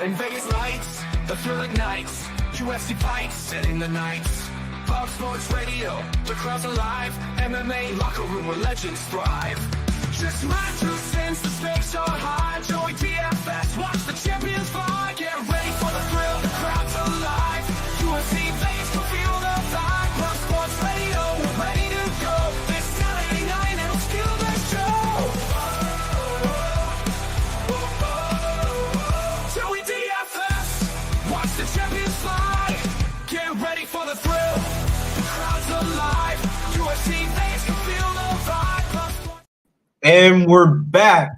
In Vegas lights, the thrilling nights, UFC fights, setting the nights. Fox Sports Radio, the crowd's alive. MMA locker room where legends thrive. Just my 2 cents, the stakes are high. Joey DFS, watch the champions fly. Get ready for the thrill, the crowd's alive. UFC fans can feel the vibe. Fox Sports Radio, we're ready to go. This Saturday night, it'll steal the show. Joey DFS, watch the champions fly. Get ready for the thrill, the crowd's alive. UFC fans can feel the vibe. And we're back.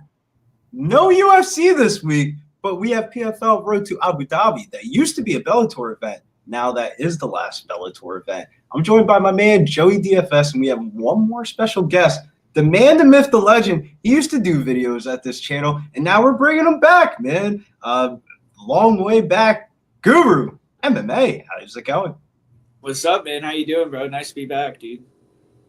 No UFC this week, but we have PFL Road to Abu Dhabi. That used to be a Bellator event. Now that is the last Bellator event. I'm joined by my man, Joey DFS, and we have one more special guest. The man, the myth, the legend. He used to do videos at this channel, and now we're bringing him back, man. Long way back. Guru, MMA. How's it going? What's up, man? How you doing, bro? Nice to be back, dude.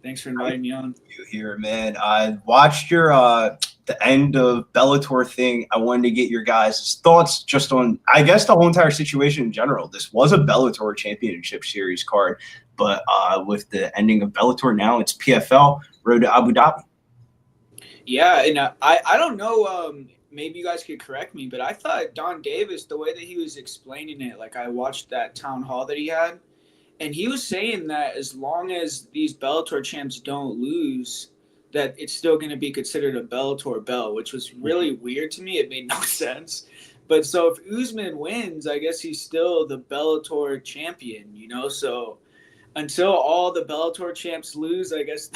Thanks for inviting me on. You here, man. I watched your the end of Bellator thing. I wanted to get your guys' thoughts just on, I guess, the whole entire situation in general. This was a Bellator Championship Series card, but with the ending of Bellator now, it's PFL Road to Abu Dhabi. Yeah, and I don't know. Maybe you guys could correct me, but I thought Don Davis, the way that he was explaining it, like I watched that town hall that he had. And he was saying that as long as these Bellator champs don't lose, that it's still going to be considered a Bellator belt, which was really weird to me. It made no sense. But so if Usman wins, I guess he's still the Bellator champion, you know? So until all the Bellator champs lose, I guess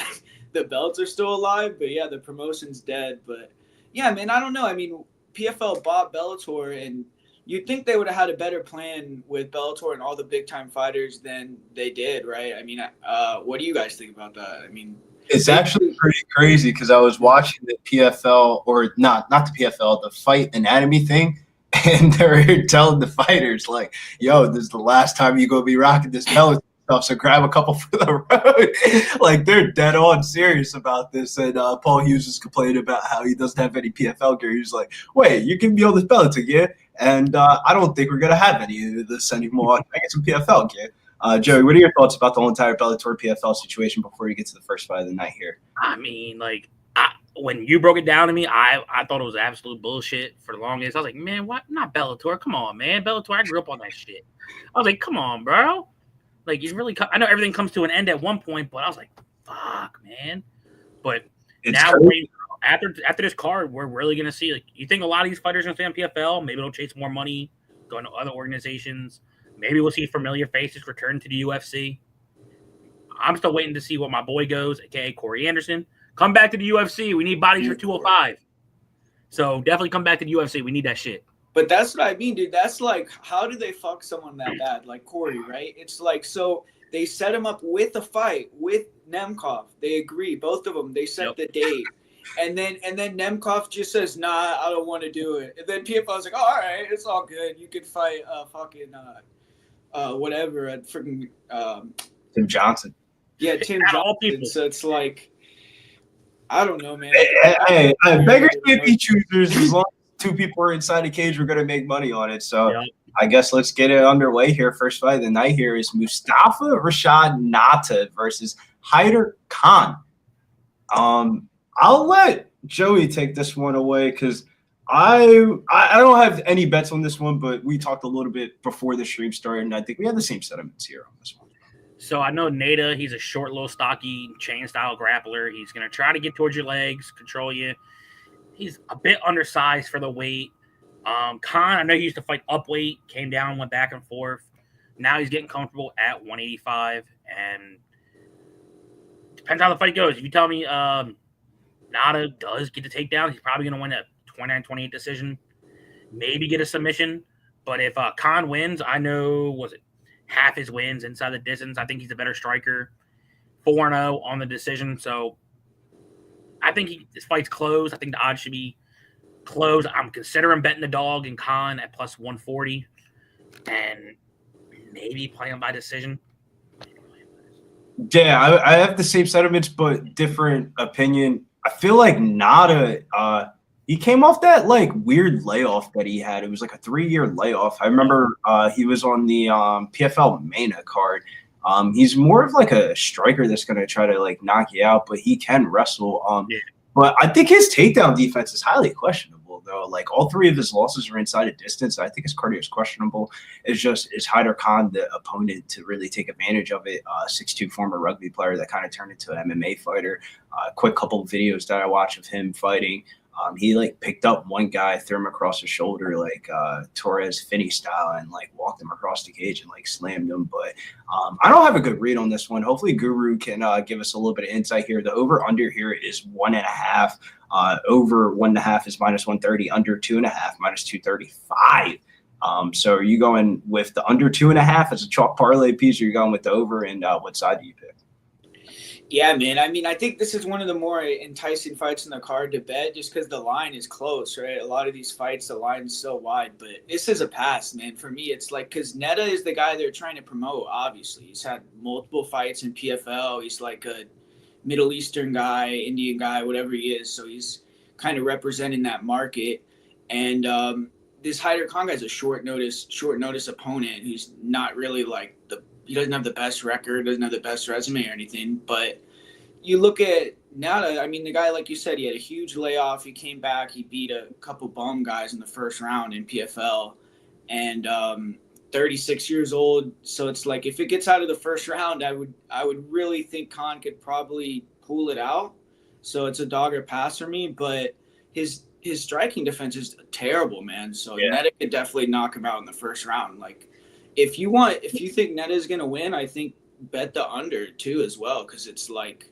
the belts are still alive. But yeah, the promotion's dead. But yeah, man, I don't know. I mean, PFL bought Bellator, and you'd think they would have had a better plan with Bellator and all the big-time fighters than they did, right? I mean, what do you guys think about that? I mean, it's actually pretty crazy because I was watching the PFL, or not the PFL, the Fight Anatomy thing, and they're telling the fighters, like, yo, this is the last time you're going to be rocking this Bellator stuff, so grab a couple for the road. Like, they're dead on serious about this. And Paul Hughes is complaining about how he doesn't have any PFL gear. He's like, wait, you can be on this Bellator gear? And I don't think we're going to have any of this anymore. I get some PFL gear. Joey, what are your thoughts about the whole entire Bellator PFL situation before you get to the first fight of the night here? I mean, like, when you broke it down to me, I thought it was absolute bullshit for the longest. I was like, man, what? Not Bellator. Come on, man. Bellator, I grew up on that shit. I was like, come on, bro. Like, you really – I know everything comes to an end at one point, but I was like, fuck, man. But it's now after this card, we're really going to see – like, you think a lot of these fighters are going to stay on PFL? Maybe they'll chase more money, go into other organizations. Maybe we'll see familiar faces return to the UFC. I'm still waiting to see what my boy goes, a.k.a. Corey Anderson. Come back to the UFC. We need bodies for 205. So definitely come back to the UFC. We need that shit. But that's what I mean, dude. That's like, how do they fuck someone that bad? Like Corey, right? It's like, so they set him up with a fight with Nemkov. They agree, both of them. They set the date. And then Nemkov just says, nah, I don't want to do it. And then PFL's like, oh, all right, it's all good. You can fight whatever at freaking Tim Johnson. Yeah, Tim Johnson. So it's like, I don't know, man. Hey, beggars can't be choosers. As long as two people are inside the cage, we're going to make money on it. So I guess let's get it underway here. First fight of the night here is Mustafa Rashad Nata versus Hyder Khan. I'll let Joey take this one away because I don't have any bets on this one, but we talked a little bit before the stream started, and I think we have the same sentiments here on this one. So I know Nata, he's a short, little, stocky, chain-style grappler. He's going to try to get towards your legs, control you. He's a bit undersized for the weight. Khan, I know he used to fight up weight, came down, went back and forth. Now he's getting comfortable at 185, and depends how the fight goes. If you tell me Nata does get the takedown, he's probably going to win a 29-28 decision, maybe get a submission. But if Khan wins, I know, half his wins inside the distance. I think he's a better striker. 4-0 on the decision. So I think this fight's close. I think the odds should be close. I'm considering betting the dog in Khan at plus 140 and maybe playing by decision. Yeah, I have the same sentiments, but different opinion. I feel like Nata He came off that like weird layoff that he had. It was like a 3-year layoff. I remember he was on the PFL Mania card. He's more of like a striker that's going to try to like knock you out, but he can wrestle. But I think his takedown defense is highly questionable, though. Like all 3 of his losses are inside of distance. I think his cardio is questionable. It's just is Hyder Khan the opponent to really take advantage of it? 6'2" former rugby player that kind of turned into an MMA fighter. Quick couple of videos that I watch of him fighting. He like picked up one guy, threw him across the shoulder like Torres Finney style, and like walked him across the cage and like slammed him. But I don't have a good read on this one. Hopefully Guru can give us a little bit of insight here. The over under here is 1.5. Over 1.5 is -130. Under 2.5 -235. So are you going with the under 2.5 as a chalk parlay piece, or are you going with the over? And what side do you pick? Yeah, man. I mean, I think this is one of the more enticing fights in the card to bet just because the line is close, right? A lot of these fights, the line's so wide. But this is a pass, man. For me, it's like because Netta is the guy they're trying to promote, obviously. He's had multiple fights in PFL. He's like a Middle Eastern guy, Indian guy, whatever he is. So he's kind of representing that market. And this Hyder Khan guy's a short notice opponent who's not really like he doesn't have the best record, doesn't have the best resume or anything. But you look at Nada, I mean, the guy, like you said, he had a huge layoff. He came back. He beat a couple bum guys in the first round in PFL. And 36 years old. So it's like if it gets out of the first round, I would really think Khan could probably pull it out. So it's a dog or pass for me. But his striking defense is terrible, man. So Netta could definitely knock him out in the first round. Like, if you think Netta is going to win, I think bet the under too as well, because it's like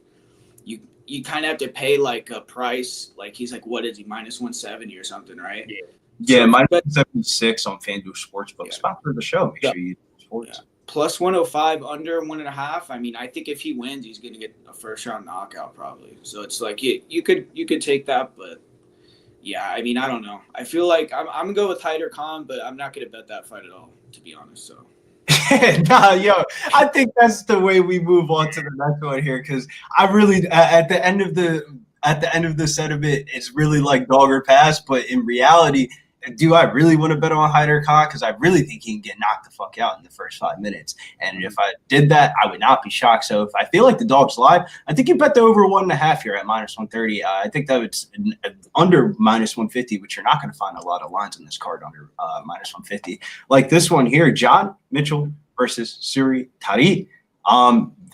you kind of have to pay like a price. Like he's like, what is he, -170 or something, right? Yeah, -76 on FanDuel Sportsbook. Sponsor the show. Make sure you sports. Yeah. Plus 105 under 1.5. I mean, I think if he wins, he's going to get a first round knockout probably. So it's like you could take that, but yeah, I mean, I don't know. I feel like I'm gonna go with Hyder Khan, but I'm not gonna bet that fight at all, to be honest. So, I think that's the way we move on to the next one here, because I really at the end of the set of it, it's really like dog or pass. But in reality, do I really want to bet on Hyder Khan? Because I really think he can get knocked the fuck out in the first 5 minutes. And if I did that, I would not be shocked. So if I feel like the dog's live, I think you bet the over 1.5 here at -130. I think that it's under -150, which you're not going to find a lot of lines on this card under -150. Like this one here, John Mitchell versus Suri Tari.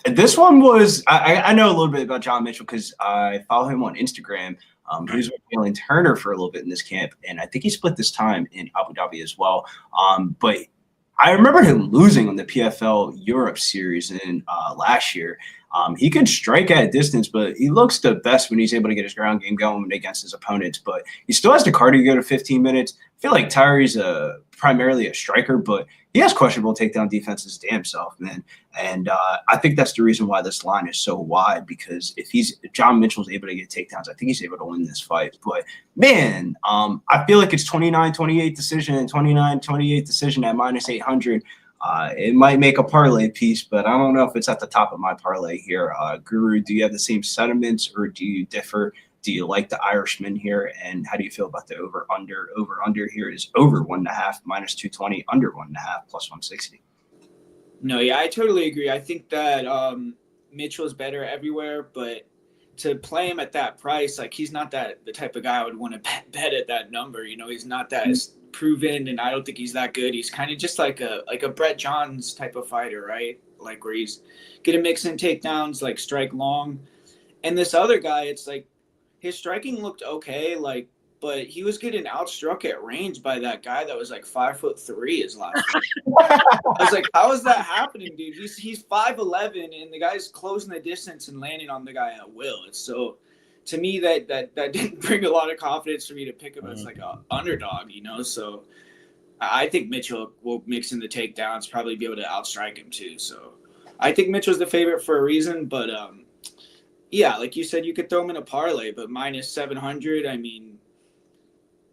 This one was I know a little bit about John Mitchell because I follow him on Instagram. He was with Jalen Turner for a little bit in this camp, and I think he split this time in Abu Dhabi as well. But I remember him losing on the PFL Europe series in last year. He can strike at distance, but he looks the best when he's able to get his ground game going against his opponents. But he still has the cardio to go to 15 minutes. I feel like Tyree's primarily a striker, but he has questionable takedown defense his damn self, man. And I think that's the reason why this line is so wide, because if John Mitchell's able to get takedowns, I think he's able to win this fight. But, man, I feel like it's 29-28 decision and 29-28 decision at -800. It might make a parlay piece, but I don't know if it's at the top of my parlay here. Guru, do you have the same sentiments or do you differ? Do you like the Irishman here? And how do you feel about the over-under? Over-under here is over 1.5, -220, under 1.5, +160. No, yeah, I totally agree. I think that Mitchell's better everywhere, but to play him at that price, like he's not the type of guy I would want to bet at that number. You know, he's not that proven, and I don't think he's that good. He's kind of just like a Brett Johns type of fighter, right? Like where he's gonna mix in takedowns, like strike long. And this other guy, it's like his striking looked okay, but he was getting outstruck at range by that guy that was like 5'3" his last fight. I was like, how is that happening, dude? He's 5'11", and the guy's closing the distance and landing on the guy at will. It's so, to me, that didn't bring a lot of confidence for me to pick him as like a underdog, you know. So I think Mitchell will mix in the takedowns, probably be able to outstrike him too. So I think Mitchell's the favorite for a reason, but yeah, like you said, you could throw him in a parlay, but -700, I mean,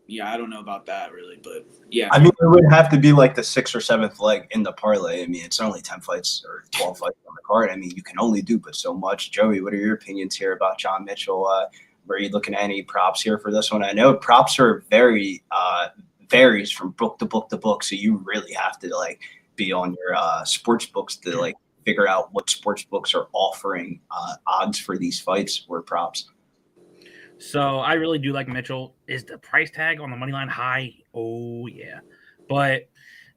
yeah, I don't know about that really, but yeah. I mean, it would have to be like the 6th or 7th leg in the parlay. I mean, it's only 10 fights or 12 fights on the card. I mean, you can only do but so much. Joey, what are your opinions here about John Mitchell Were you looking at any props here for this one? I know props are very varies from book to book to book, so you really have to like be on your sports books to like figure out what sports books are offering odds for these fights or props. So I really do like Mitchell. Is the price tag on the money line high? Oh yeah, but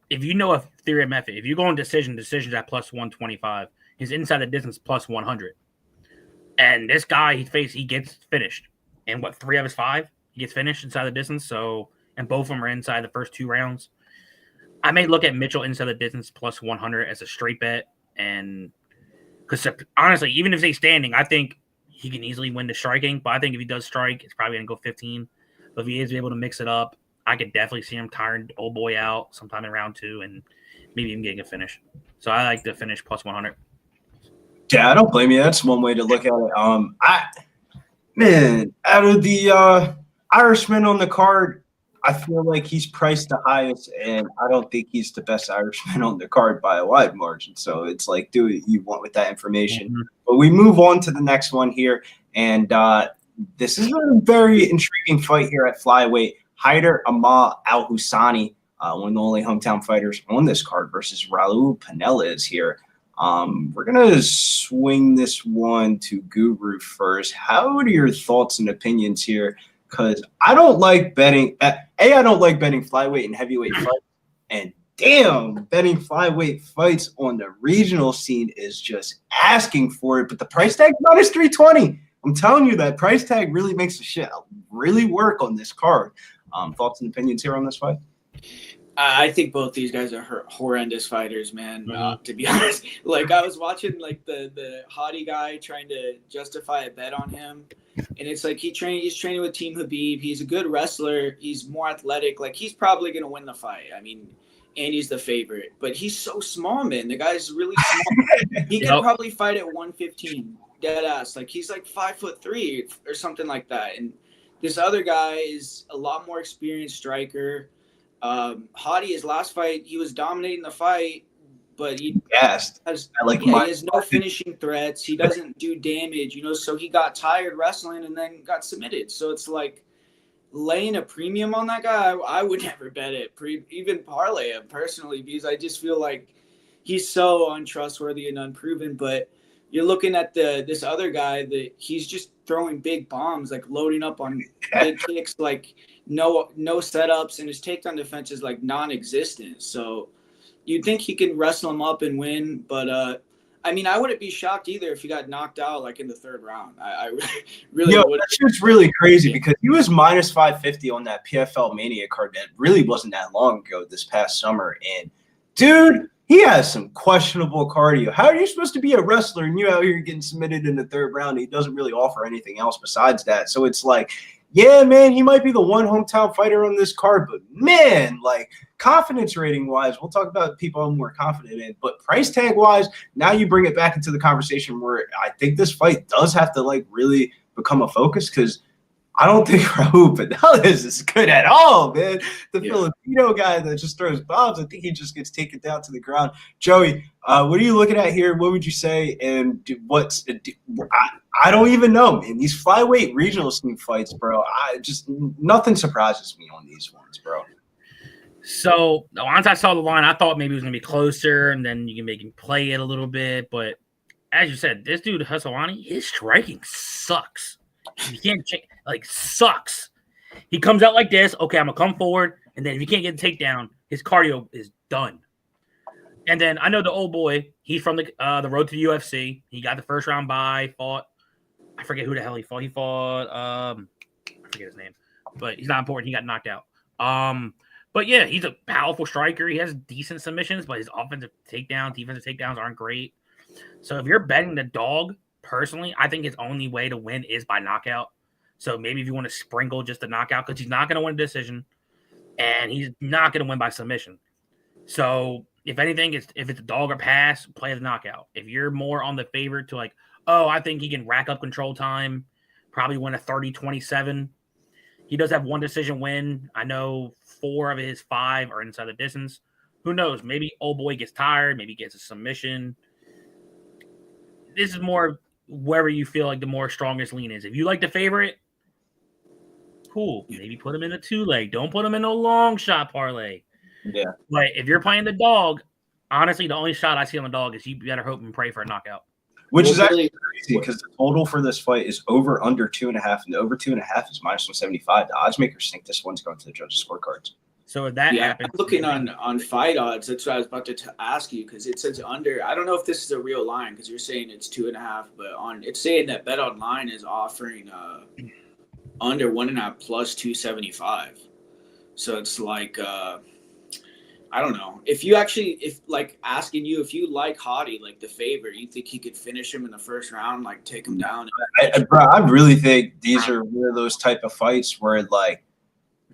if you know a theory of method, if you go on decisions at plus 125, he's inside the distance plus 100. And this guy he gets finished. And what, 3 of his 5? He gets finished inside the distance. So, and both of them are inside the first 2 rounds. I may look at Mitchell inside the distance plus 100 as a straight bet. And because honestly, even if he's standing, I think he can easily win the striking. But I think if he does strike, it's probably going to go 15. But if he is able to mix it up, I could definitely see him tiring old boy out sometime in round 2 and maybe even getting a finish. So I like the finish plus 100. Yeah, I don't blame you. That's one way to look at it. Out of the Irishman on the card, I feel like he's priced the highest, and I don't think he's the best Irishman on the card by a wide margin. So it's like, do what you want with that information. Mm-hmm. But we move on to the next one here, and this is a very intriguing fight here at flyweight. Haider Amal Al-Husani, one of the only hometown fighters on this card, versus Raul Pinellas here. We're going to swing this one to Guru first. How are your thoughts and opinions here? Because I don't like betting. I don't like betting flyweight and heavyweight fights. And damn, betting flyweight fights on the regional scene is just asking for it. But the price tag minus 320. I'm telling you, that price tag really makes the shit really work on this card. Thoughts and opinions here on this fight? I think both these guys are horrendous fighters, man. To be honest, like I was watching like the hottie guy trying to justify a bet on him, and it's like he's training with Team Habib. He's a good wrestler. He's more athletic. Like he's probably gonna win the fight. I mean, and he's the favorite, but he's so small, man. The guy's really small. He can probably fight at 115, dead ass. Like he's like 5'3" or something like that. And this other guy is a lot more experienced striker. Hottie, his last fight, he was dominating the fight, but he has no finishing threats. He doesn't do damage, so he got tired wrestling and then got submitted. So it's like laying a premium on that guy. I would never bet it, even parlay him personally, because I just feel like he's so untrustworthy and unproven. But you're looking at this other guy that he's just throwing big bombs, like loading up on big kicks, like no setups, and his takedown defense is like non-existent. So you'd think he can wrestle him up and win, but I mean, I wouldn't be shocked either if he got knocked out like in the 3rd round. I really would. That's just really crazy because he was minus 550 on that PFL Mania card that really wasn't that long ago this past summer, and dude, he has some questionable cardio. How are you supposed to be a wrestler and you out here getting submitted in the 3rd round? He doesn't really offer anything else besides that. So it's like, yeah, man, he might be the one hometown fighter on this card, but man, like confidence rating wise, we'll talk about people I'm more confident in, but price tag wise, now you bring it back into the conversation where I think this fight does have to like really become a focus, because I don't think Raul Pinellas is good at all, man. The Filipino guy that just throws bombs, I think he just gets taken down to the ground. Joey, what are you looking at here? What would you say? And I don't even know, man. These flyweight regional scene fights, bro, nothing surprises me on these ones, bro. So once I saw the line, I thought maybe it was going to be closer, and then you can make him play it a little bit. But as you said, this dude, Husawani, his striking sucks. He can't sucks. He comes out like this. Okay, I'm gonna come forward, and then if he can't get a takedown, his cardio is done. And then I know the old boy. He's from the road to the UFC. He got the 1st round bye. Fought. I forget who the hell he fought. He fought. I forget his name, but he's not important. He got knocked out. But yeah, he's a powerful striker. He has decent submissions, but his defensive takedowns aren't great. So if you're betting the dog, personally, I think his only way to win is by knockout. So maybe if you want to sprinkle just the knockout, because he's not going to win a decision, and he's not going to win by submission. So if anything, if it's a dog or pass, play the knockout. If you're more on the favorite to like, oh, I think he can rack up control time, probably win a 30-27. He does have 1 decision win. I know 4 of his 5 are inside the distance. Who knows? Maybe old boy gets tired. Maybe gets a submission. This is more wherever you feel like the more strongest lean is. If you like the favorite, cool. Maybe put him in the 2-leg. Don't put him in a long shot parlay. Yeah. But if you're playing the dog, honestly, the only shot I see on the dog is you better hope and pray for a knockout. Which is actually crazy because the total for this fight is over under 2.5, and the over 2.5 is minus 175. The odds makers think this one's going to the judges' scorecards. So if that happens, I'm looking on fight odds. That's what I was about to ask you because it says under. I don't know if this is a real line because you're saying it's 2.5, but it's saying that Bet Online is offering under 1.5 plus 275. So it's like I don't know. If asking you if you like Hottie, like the favorite, you think he could finish him in the first round, like take him down? I really think these are one of those type of fights where like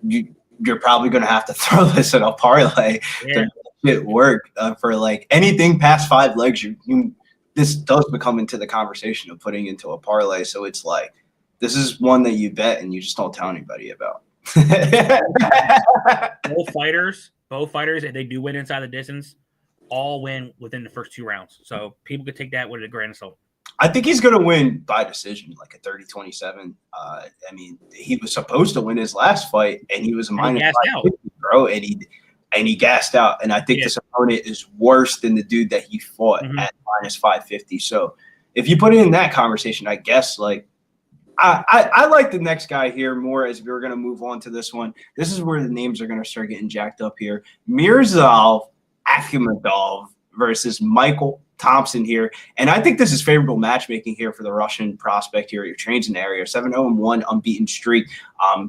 you're probably going to have to throw this in a parlay to make it work for like anything past 5 legs. This does become into the conversation of putting into a parlay. So it's like this is one that you bet and you just don't tell anybody about. Both fighters, if they do win inside the distance, all win within the first 2 rounds. So people could take that with a grain of salt. I think he's going to win by decision, like a 30-27. I mean, he was supposed to win his last fight, and he was a minus 550, bro, and he gassed out. And I think this opponent is worse than the dude that he fought at minus 550. So if you put it in that conversation, I guess like I like the next guy here more as we're going to move on to this one. This is where the names are going to start getting jacked up here. Mirafzal Akhtamov versus Michael Thompson here. And I think this is favorable matchmaking here for the Russian prospect here. He trains in the area, 7-0-1 unbeaten streak.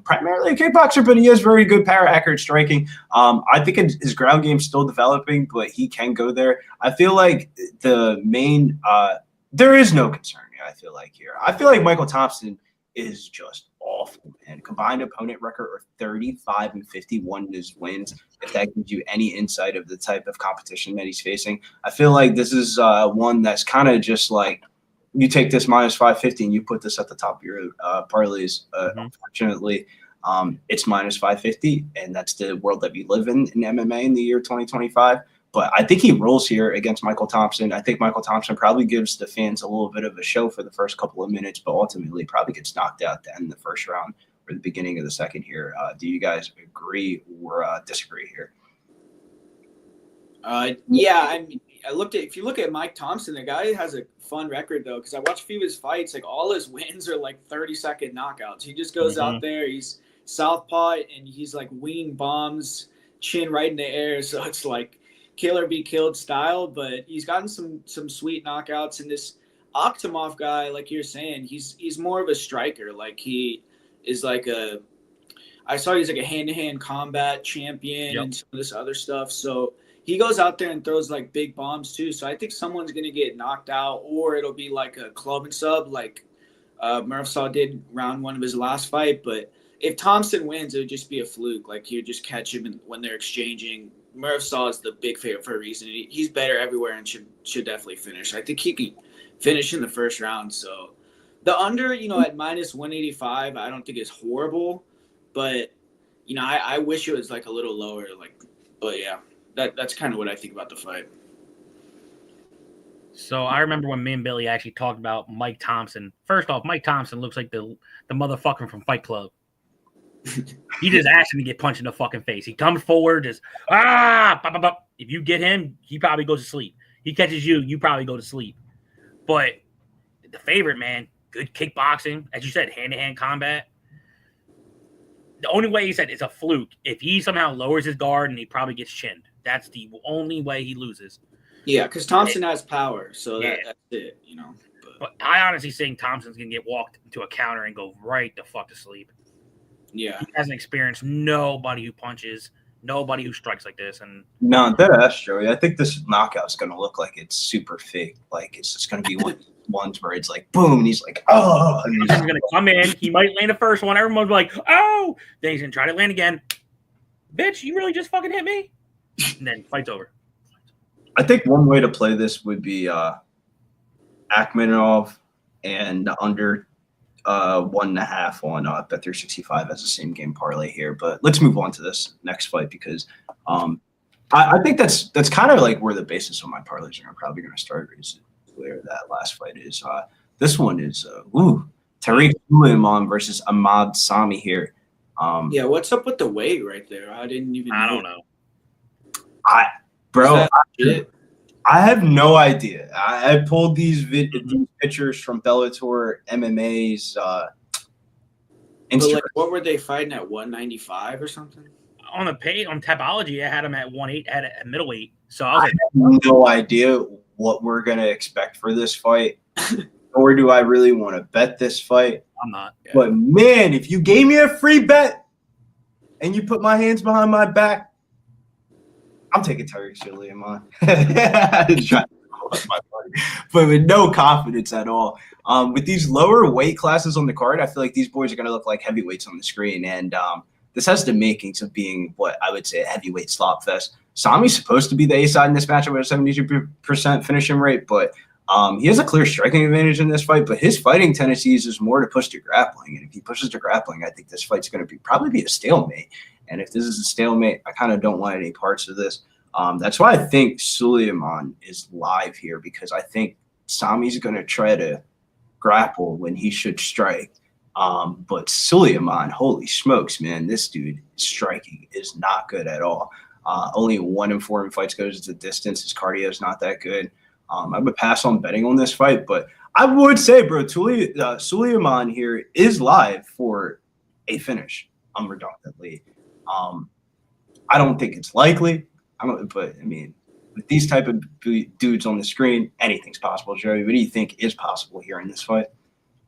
Primarily a kickboxer, but he has very good power, accurate striking. I think his ground game's still developing, but he can go there. I feel like the main there is no concern. I feel like here. I feel like Michael Thompson is just awful, man. Combined opponent record of 35-51 his wins. If that gives you any insight of the type of competition that he's facing, I feel like this is one that's kind of just like you take this minus 550 and you put this at the top of your parlays. Unfortunately, it's minus 550, and that's the world that we live in MMA in the year 2025. But I think he rolls here against Michael Thompson. I think Michael Thompson probably gives the fans a little bit of a show for the first couple of minutes, but ultimately probably gets knocked out to end the first round or the beginning of the second here. Do you guys agree or disagree here? Yeah, I mean, if you look at Mike Thompson, the guy has a fun record though, because I watched a few of his fights. Like all his wins are like 30-second knockouts. He just goes out there, he's southpaw, and he's like winging bombs, chin right in the air. So it's like kill or be killed style, but he's gotten some sweet knockouts. And this Akhtamov guy, like you're saying, he's more of a striker. Like he is like I saw he's like a hand-to-hand combat champion and some of this other stuff. So he goes out there and throws like big bombs too. So I think someone's gonna get knocked out, or it'll be like a club and sub, like Mirafzal did round 1 of his last fight. But if Thompson wins, it would just be a fluke. Like you just catch him when they're exchanging. Mirafzal is the big favorite for a reason. He's better everywhere and should definitely finish. I think he can finish in the first round. So the under, at minus 185, I don't think is horrible, but I wish it was like a little lower. But yeah, that's kind of what I think about the fight. So I remember when me and Billy actually talked about Mike Thompson. First off, Mike Thompson looks like the motherfucker from Fight Club. He just asked him to get punched in the fucking face. He comes forward, just bop, bop, bop. If you get him, he probably goes to sleep. He catches you, you probably go to sleep. But the favorite, man, good kickboxing, as you said, hand-to-hand combat. The only way he said it's a fluke. If he somehow lowers his guard and he probably gets chinned, that's the only way he loses. Yeah, because Thompson has power, so that's it, But I honestly think Thompson's gonna get walked into a counter and go right the fuck to sleep. Yeah, he hasn't experienced nobody who punches, nobody who strikes like this. And no, that's Joey. I think this knockout's going to look like it's super fake. Like it's just going to be ones where it's like boom, and he's like, oh, and he's going to come in. He might land the first one. Everyone's like, oh, then he's going to try to land again. Bitch, you really just fucking hit me? And then fight's over. I think one way to play this would be Akhmedov and under 1.5 on Bet365 as the same game parlay here. But let's move on to this next fight because I think that's kind of like where the basis of my parlays are probably going to start. Is where that last fight is. This one is Tariq Suleiman versus Ahmad Sami here. Yeah, what's up with the weight right there? I didn't even. I don't know. I have no idea. I pulled these pictures from Bellator MMA's Instagram. Like, what were they fighting at 195 or something? On the page on Tapology, I had him at 180 at middleweight. So I have no idea what we're gonna expect for this fight, or do I really want to bet this fight? I'm not. Yeah. But man, if you gave me a free bet and you put my hands behind my back, I'm taking Tariq Suleiman. But with no confidence at all. With these lower weight classes on the card, I feel like these boys are gonna look like heavyweights on the screen, and this has the makings of being what I would say a heavyweight slop fest. Sami's supposed to be the A side in this matchup with a 72% finishing rate, but he has a clear striking advantage in this fight. But his fighting tendencies is more to push to grappling, and if he pushes to grappling, I think this fight's going to probably be a stalemate. And if this is a stalemate, I kind of don't want any parts of this. That's why I think Suleiman is live here, because I think Sami's going to try to grapple when he should strike. But Suleiman, holy smokes, man, this dude striking is not good at all. Only 1 in 4 fights goes the distance. His cardio is not that good. I would pass on betting on this fight, but I would say, bro, Suleiman here is live for a finish, unreductedly. I don't think it's likely. But I mean, with these type of dudes on the screen, anything's possible. Joey, what do you think is possible here in this fight?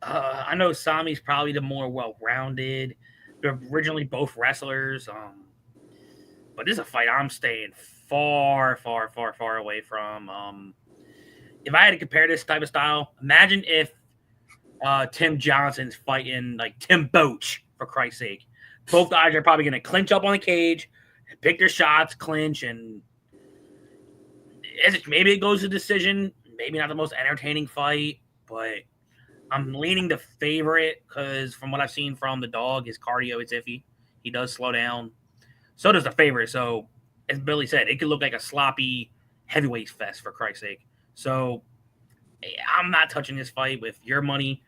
I know Sami's probably the more well-rounded. They're originally both wrestlers, but this is a fight I'm staying far, far, far, far away from. If I had to compare this type of style, imagine if Tim Johnson's fighting like Tim Boach, for Christ's sake. Both guys are probably going to clinch up on the cage, pick their shots, clinch, and maybe it goes to decision. Maybe not the most entertaining fight, but I'm leaning the favorite because from what I've seen from the dog, his cardio is iffy. He does slow down. So does the favorite. So, as Billy said, it could look like a sloppy heavyweight fest, for Christ's sake. So, I'm not touching this fight with your money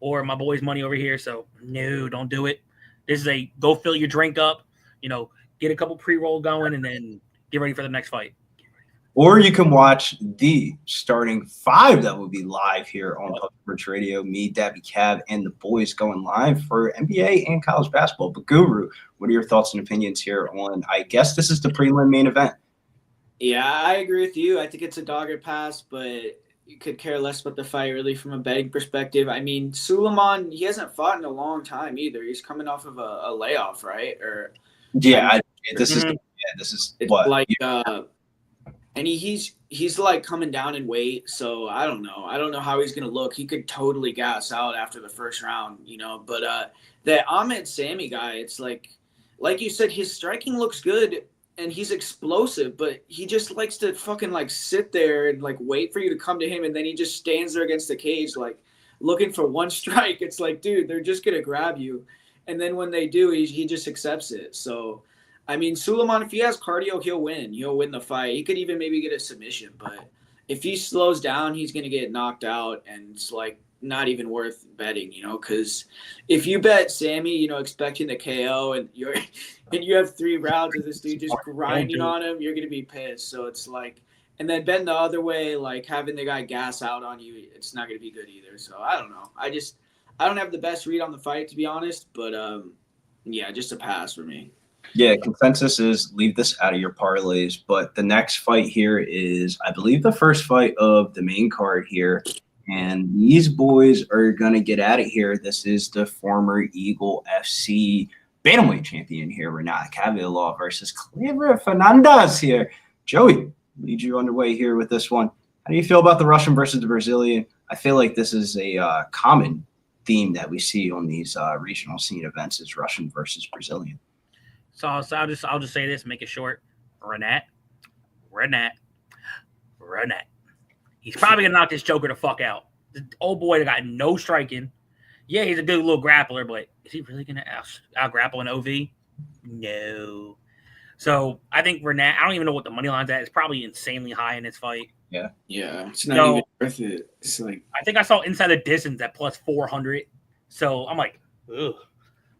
or my boy's money over here. So, no, don't do it. This is a go fill your drink up, get a couple pre-roll going, and then get ready for the next fight. Or you can watch the starting 5 that will be live here on Sports Radio. Me, Dabby Cab, and the boys going live for NBA and college basketball. But Guru, what are your thoughts and opinions here on, I guess this is the prelim main event? Yeah, I agree with you. I think it's a dogged pass, but you could care less about the fight really from a betting perspective. I mean, Suleiman, he hasn't fought in a long time either. He's coming off of a layoff, right? This is what like and he's like coming down in weight, so I don't know how he's gonna look. He could totally gas out after the first round, but the Ahmed Sami guy, it's like you said, his striking looks good and he's explosive, but he just likes to fucking like sit there and like wait for you to come to him, and then he just stands there against the cage like looking for one strike. It's like, dude, they're just gonna grab you, and then when they do, he just accepts it. So I mean, Suleiman, if he has cardio, he'll win. He'll win the fight. He could even maybe get a submission. But if he slows down, he's going to get knocked out. And it's like not even worth betting, because if you bet Sami, expecting the KO and you have 3 rounds of this dude just grinding on him, you're going to be pissed. So it's like, and then betting the other way, like having the guy gas out on you, it's not going to be good either. So I don't know. I don't have the best read on the fight, to be honest. But yeah, just a pass for me. Yeah, consensus is leave this out of your parlays. But the next fight here is, I believe, the first fight of the main card here. And these boys are going to get at it here. This is the former Eagle FC bantamweight champion here, Renat Khavalov versus Clever Fernandez here. Joey, lead you underway here with this one. How do you feel about the Russian versus the Brazilian? I feel like this is a common theme that we see on these regional scene events is Russian versus Brazilian. So I'll just say this, make it short. Renat. He's probably gonna knock this Joker the fuck out. The old boy that got no striking. Yeah, he's a good little grappler, but is he really gonna out grapple an OV? No. So I think Renat, I don't even know what the money line's at. It's probably insanely high in this fight. Yeah. It's not even worth it. It's like, I think I saw inside the distance at plus 400. So I'm like, ugh.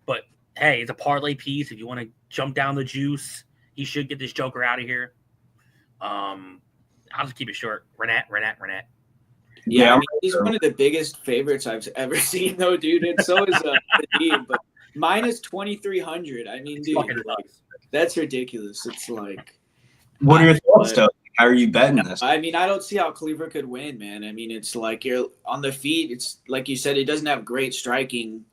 But hey, it's a parlay piece. If you want to jump down the juice, he should get this joker out of here. I'll just keep it short. Renat. Yeah, I mean, he's one of the biggest favorites I've ever seen, though, dude. And so is Hadid, but minus 2,300. I mean, dude, like, that's ridiculous. It's like, what are your thoughts, though? How are you betting this? I mean, I don't see how Cleaver could win, man. I mean, it's like you're on the feet. It's like you said, he doesn't have great striking.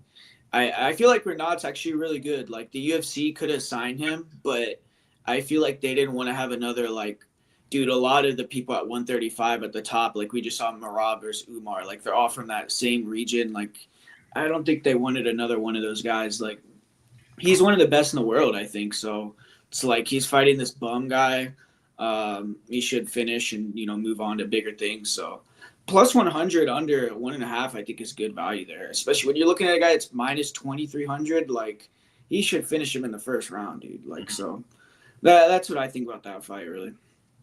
I feel like Renat's actually really good. Like the UFC could have signed him, but I feel like they didn't want to have another like, dude. A lot of the people at 135 at the top, like we just saw Marab versus Umar, like they're all from that same region. Like I don't think they wanted another one of those guys. Like he's one of the best in the world, I think. So it's like he's fighting this bum guy. He should finish and move on to bigger things. So plus 100 under 1.5, I think is good value there, especially when you're looking at a guy that's minus 2,300. Like he should finish him in the first round, dude. Like so, that's what I think about that fight. Really,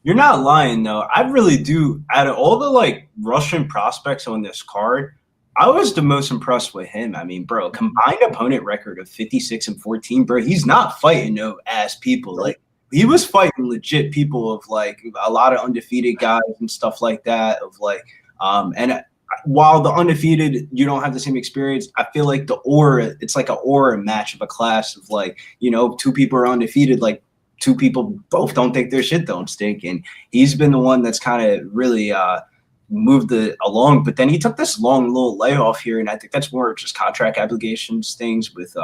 you're not lying though. I really do. Out of all the like Russian prospects on this card, I was the most impressed with him. I mean, bro, combined opponent record of 56-14, bro. He's not fighting no ass people. Like he was fighting legit people of like a lot of undefeated guys and stuff like that. Of like, and while the undefeated, you don't have the same experience. I feel like the aura, it's like an aura match of a class of like, two people are undefeated, like two people both don't think their shit don't stink. And he's been the one that's kind of really moved it along. But then he took this long little layoff here. And I think that's more just contract obligations things with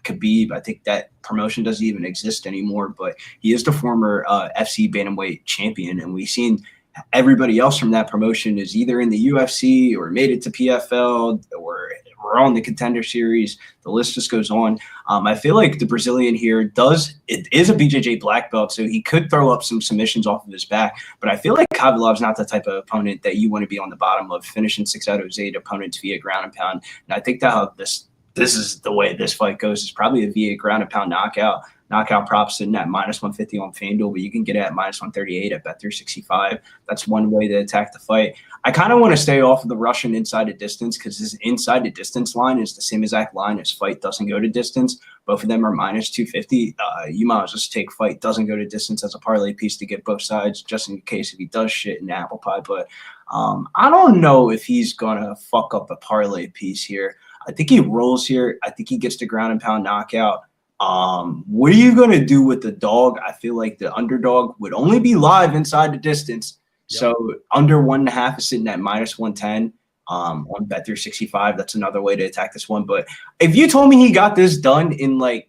Khabib. I think that promotion doesn't even exist anymore, but he is the former FC bantamweight champion. And we've seen everybody else from that promotion is either in the UFC or made it to PFL or we're on the Contender Series. The list just goes on. I feel like the Brazilian here it is a BJJ black belt, so he could throw up some submissions off of his back. But I feel like Khavilov's not the type of opponent that you want to be on the bottom of, finishing 6 out of his 8 opponents via ground and pound. And I think that this is the way this fight goes. It's probably a via ground and pound knockout. Knockout props sitting at minus 150 on FanDuel, but you can get it at minus 138 at Bet365. That's one way to attack the fight. I kind of want to stay off of the Russian inside the distance because his inside the distance line is the same exact line as fight doesn't go to distance. Both of them are minus 250. You might as well just take fight doesn't go to distance as a parlay piece to get both sides just in case if he does shit in apple pie. But I don't know if he's going to fuck up a parlay piece here. I think he rolls here. I think he gets the ground and pound knockout. What are you going to do with the dog? I feel like the underdog would only be live inside the distance. Yep. So under 1.5 is sitting at minus 110 on Bet365. That's another way to attack this one. But if you told me he got this done in like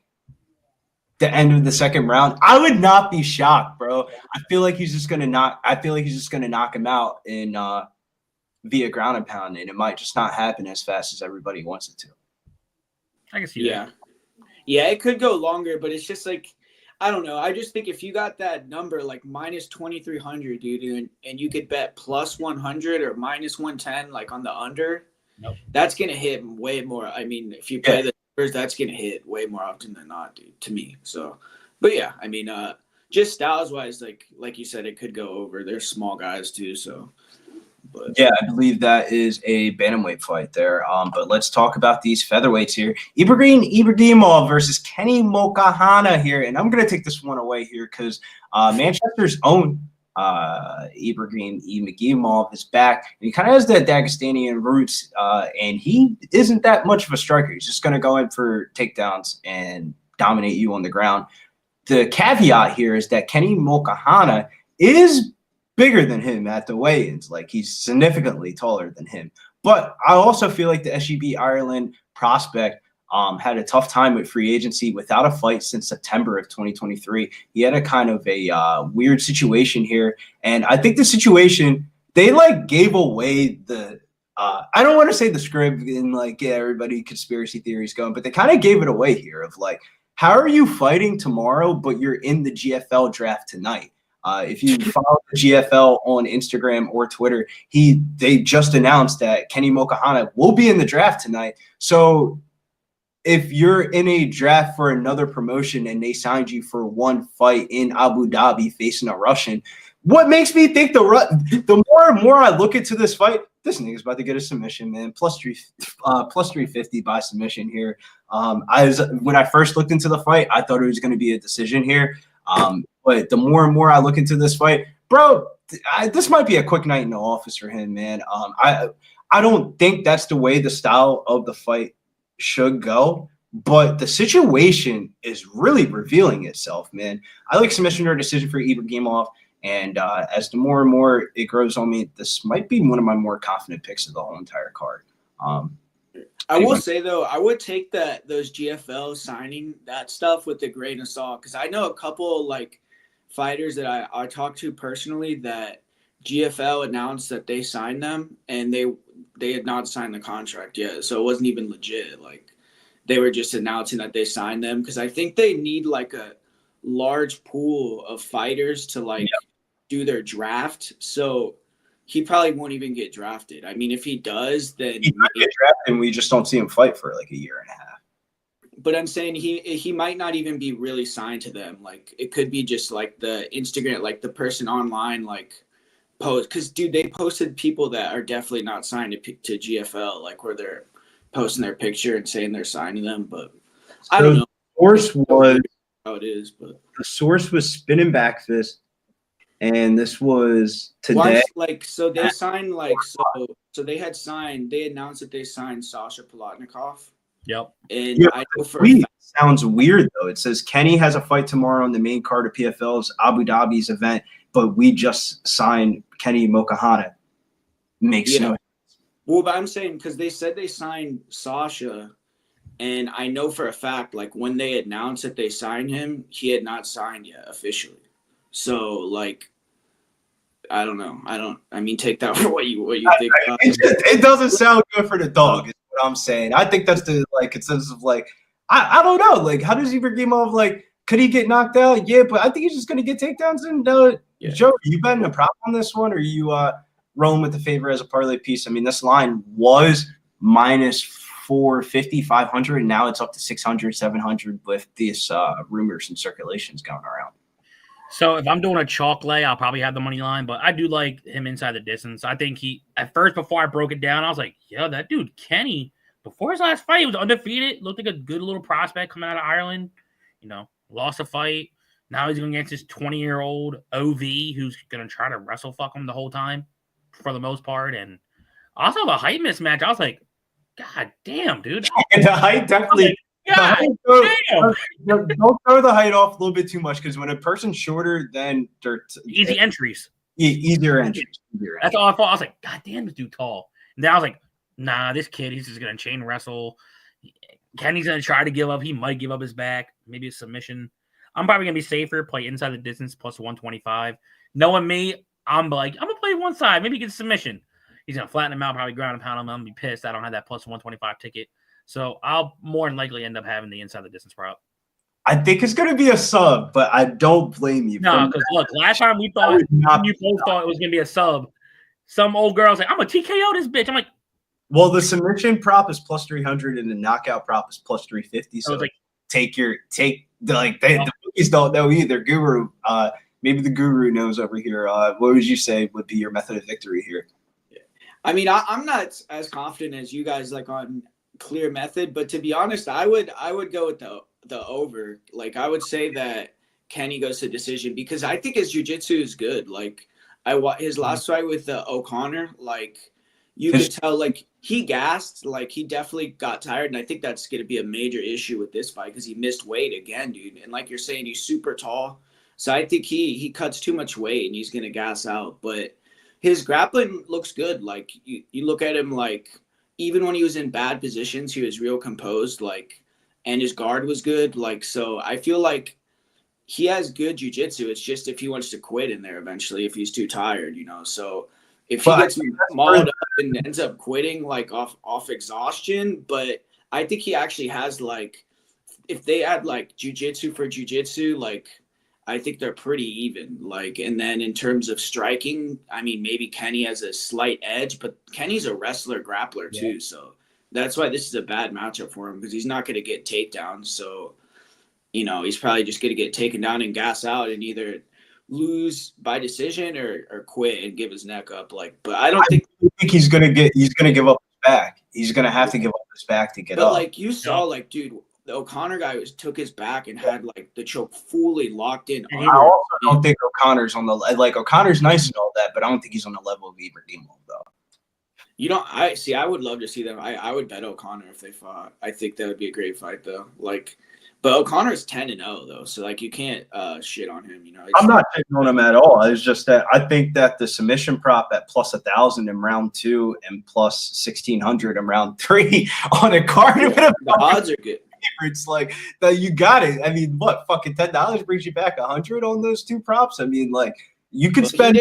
the end of the second round, I would not be shocked, bro. I feel like he's just going to knock him out in via ground and pound, and it might just not happen as fast as everybody wants it to. I can see that. Yeah, it could go longer, but it's just like, I don't know. I just think if you got that number like minus 2,300, dude, and you could bet plus 100 or minus 110, like on the under, that's going to hit way more. I mean, if you play the numbers, that's going to hit way more often than not, dude, to me. So, but yeah, I mean, just styles wise, like you said, it could go over. They're small guys too, so. But. Yeah, I believe that is a bantamweight fight there. But let's talk about these featherweights here. Ibragim Ibragimov versus Kenny Mokahana here. And I'm going to take this one away here because Manchester's own Ibragim Ibragimov is back. And he kind of has the Dagestanian roots, and he isn't that much of a striker. He's just going to go in for takedowns and dominate you on the ground. The caveat here is that Kenny Mokahana is bigger than him at the weigh-ins. Like, he's significantly taller than him. But I also feel like the SGB Ireland prospect had a tough time with free agency without a fight since September of 2023. He had a kind of a weird situation here. And I think the situation, they, like, gave away the I don't want to say the script and, like, yeah, everybody conspiracy theories going, but they kind of gave it away here of, like, how are you fighting tomorrow, but you're in the GFL draft tonight? If you follow the GFL on Instagram or Twitter, they just announced that Kenny Mokahana will be in the draft tonight. So if you're in a draft for another promotion and they signed you for one fight in Abu Dhabi facing a Russian, What makes me think the more and more I look into this fight, this nigga's about to get a submission, man. Plus 350 by submission here. When I first looked into the fight, I thought it was going to be a decision here. But the more and more I look into this fight, bro, this might be a quick night in the office for him, man. I don't think that's the way the style of the fight should go. But the situation is really revealing itself, man. I like submission or decision for Ibragimov. And as the more and more it grows on me, this might be one of my more confident picks of the whole entire card. I will say, though, I would take those GFL signing that stuff with a grain of salt, because I know a couple like fighters that I talked to personally that GFL announced that they signed them, and they had not signed the contract yet, so it wasn't even legit. Like, they were just announcing that they signed them, because I think they need like a large pool of fighters to like do their draft. So he probably won't even get drafted. I mean, if he does, then he might get drafted and we just don't see him fight for like a year and a half. But I'm saying he might not even be really signed to them. Like, it could be just like the Instagram, like the person online, like post. Because, dude, they posted people that are definitely not signed to GFL, like where they're posting their picture and saying they're signing them. But I don't know. How it is, but the source was Spinning Back Fist, and this was today. So they signed so they announced that they signed Sasha Palatnikov. Yep. And I know sounds weird though. It says Kenny has a fight tomorrow on the main card of PFL's Abu Dhabi's event, but we just signed Kenny Mokahana. Makes no sense. Well, but I'm saying, because they said they signed Sasha. And I know for a fact, like when they announced that they signed him, he had not signed yet officially. So, like, I don't know. I mean, take that for what you think. It doesn't sound good for the dog, is what I'm saying. I think that's the consensus of I don't know. Like, how does Ibragimov, could he get knocked out? Yeah, but I think he's just going to get takedowns. And Joe, you betting a prop on this one, or are you rolling with the favor as a parlay piece? I mean, this line was minus 450, 500, and now it's up to 600, 700 with these rumors and circulations going around. So if I'm doing a chalk lay, I'll probably have the money line, but I do like him inside the distance. I think at first, before I broke it down, I was like, yo, that dude, Kenny, before his last fight, he was undefeated, looked like a good little prospect coming out of Ireland, lost a fight. Now he's going against this 20-year-old OV who's going to try to wrestle fuck him the whole time for the most part. And also the height mismatch, I was like, God damn, dude. And the height definitely. Don't throw the height off a little bit too much, because when a person's shorter, then they're easy entries. Easier entries. That's all I thought. I was like, God damn, this dude tall. And then I was like, nah, this kid, he's just going to chain wrestle. Kenny's going to try to give up. He might give up his back. Maybe a submission. I'm probably going to be safer, play inside the distance plus 125. Knowing me, I'm going to play one side. Maybe get a submission. He's going to flatten him out, probably ground and pound him. I'm going to be pissed I don't have that plus 125 ticket. So I'll more than likely end up having the inside the distance prop. I think it's going to be a sub, but I don't blame you. No, because look, last time you both thought it was going to be a sub. Some old girl's like, I'm a TKO this bitch. I'm like, well, the submission prop is plus 300 and the knockout prop is plus 350. So the bookies don't know either. Guru, maybe the guru knows over here. What would you say would be your method of victory here? I mean, I'm not as confident as you guys on clear method, but to be honest, I would go with the over. Like, I would say that Kenny goes to decision, because I think his jiu-jitsu is good. Like, his last fight with O'Connor, you could tell he gassed, he definitely got tired, and I think that's going to be a major issue with this fight, because he missed weight again, dude. And like you're saying, he's super tall, so I think he cuts too much weight and he's going to gas out. But his grappling looks good. Like, you look at him, even when he was in bad positions, he was real composed, and his guard was good. So I feel like he has good jiu-jitsu. It's just if he wants to quit in there eventually, if he's too tired, So if he gets mauled up and ends up quitting, off exhaustion, but I think he actually has, if they add, jiu-jitsu for jiu-jitsu, I think they're pretty even. And then in terms of striking, I mean, maybe Kenny has a slight edge, but Kenny's a wrestler grappler too. So that's why this is a bad matchup for him, because he's not going to get takedowns. So, he's probably just going to get taken down and gas out and either lose by decision or quit and give his neck up. Like, but I don't think he's gonna give up his back. He's gonna have to give up his back to get but up. like you saw, like, dude, the O'Connor guy took his back and had like the choke fully locked in. I also don't think O'Connor's on the O'Connor's nice and all that, but I don't think he's on the level of Ibragimov though. You know, I would love to see them. I would bet O'Connor if they fought. I think that would be a great fight though. Like, but O'Connor's 10-0 though, so like you can't shit on him. You know, I'm not shitting on him at all. It's just that I think that the submission prop at plus 1,000 in round 2 and plus 1,600 in round 3 on a card, the odds are good. It's like that you got it. I mean, what fucking $10 brings you back 100 on those two props? I mean, like you could spend.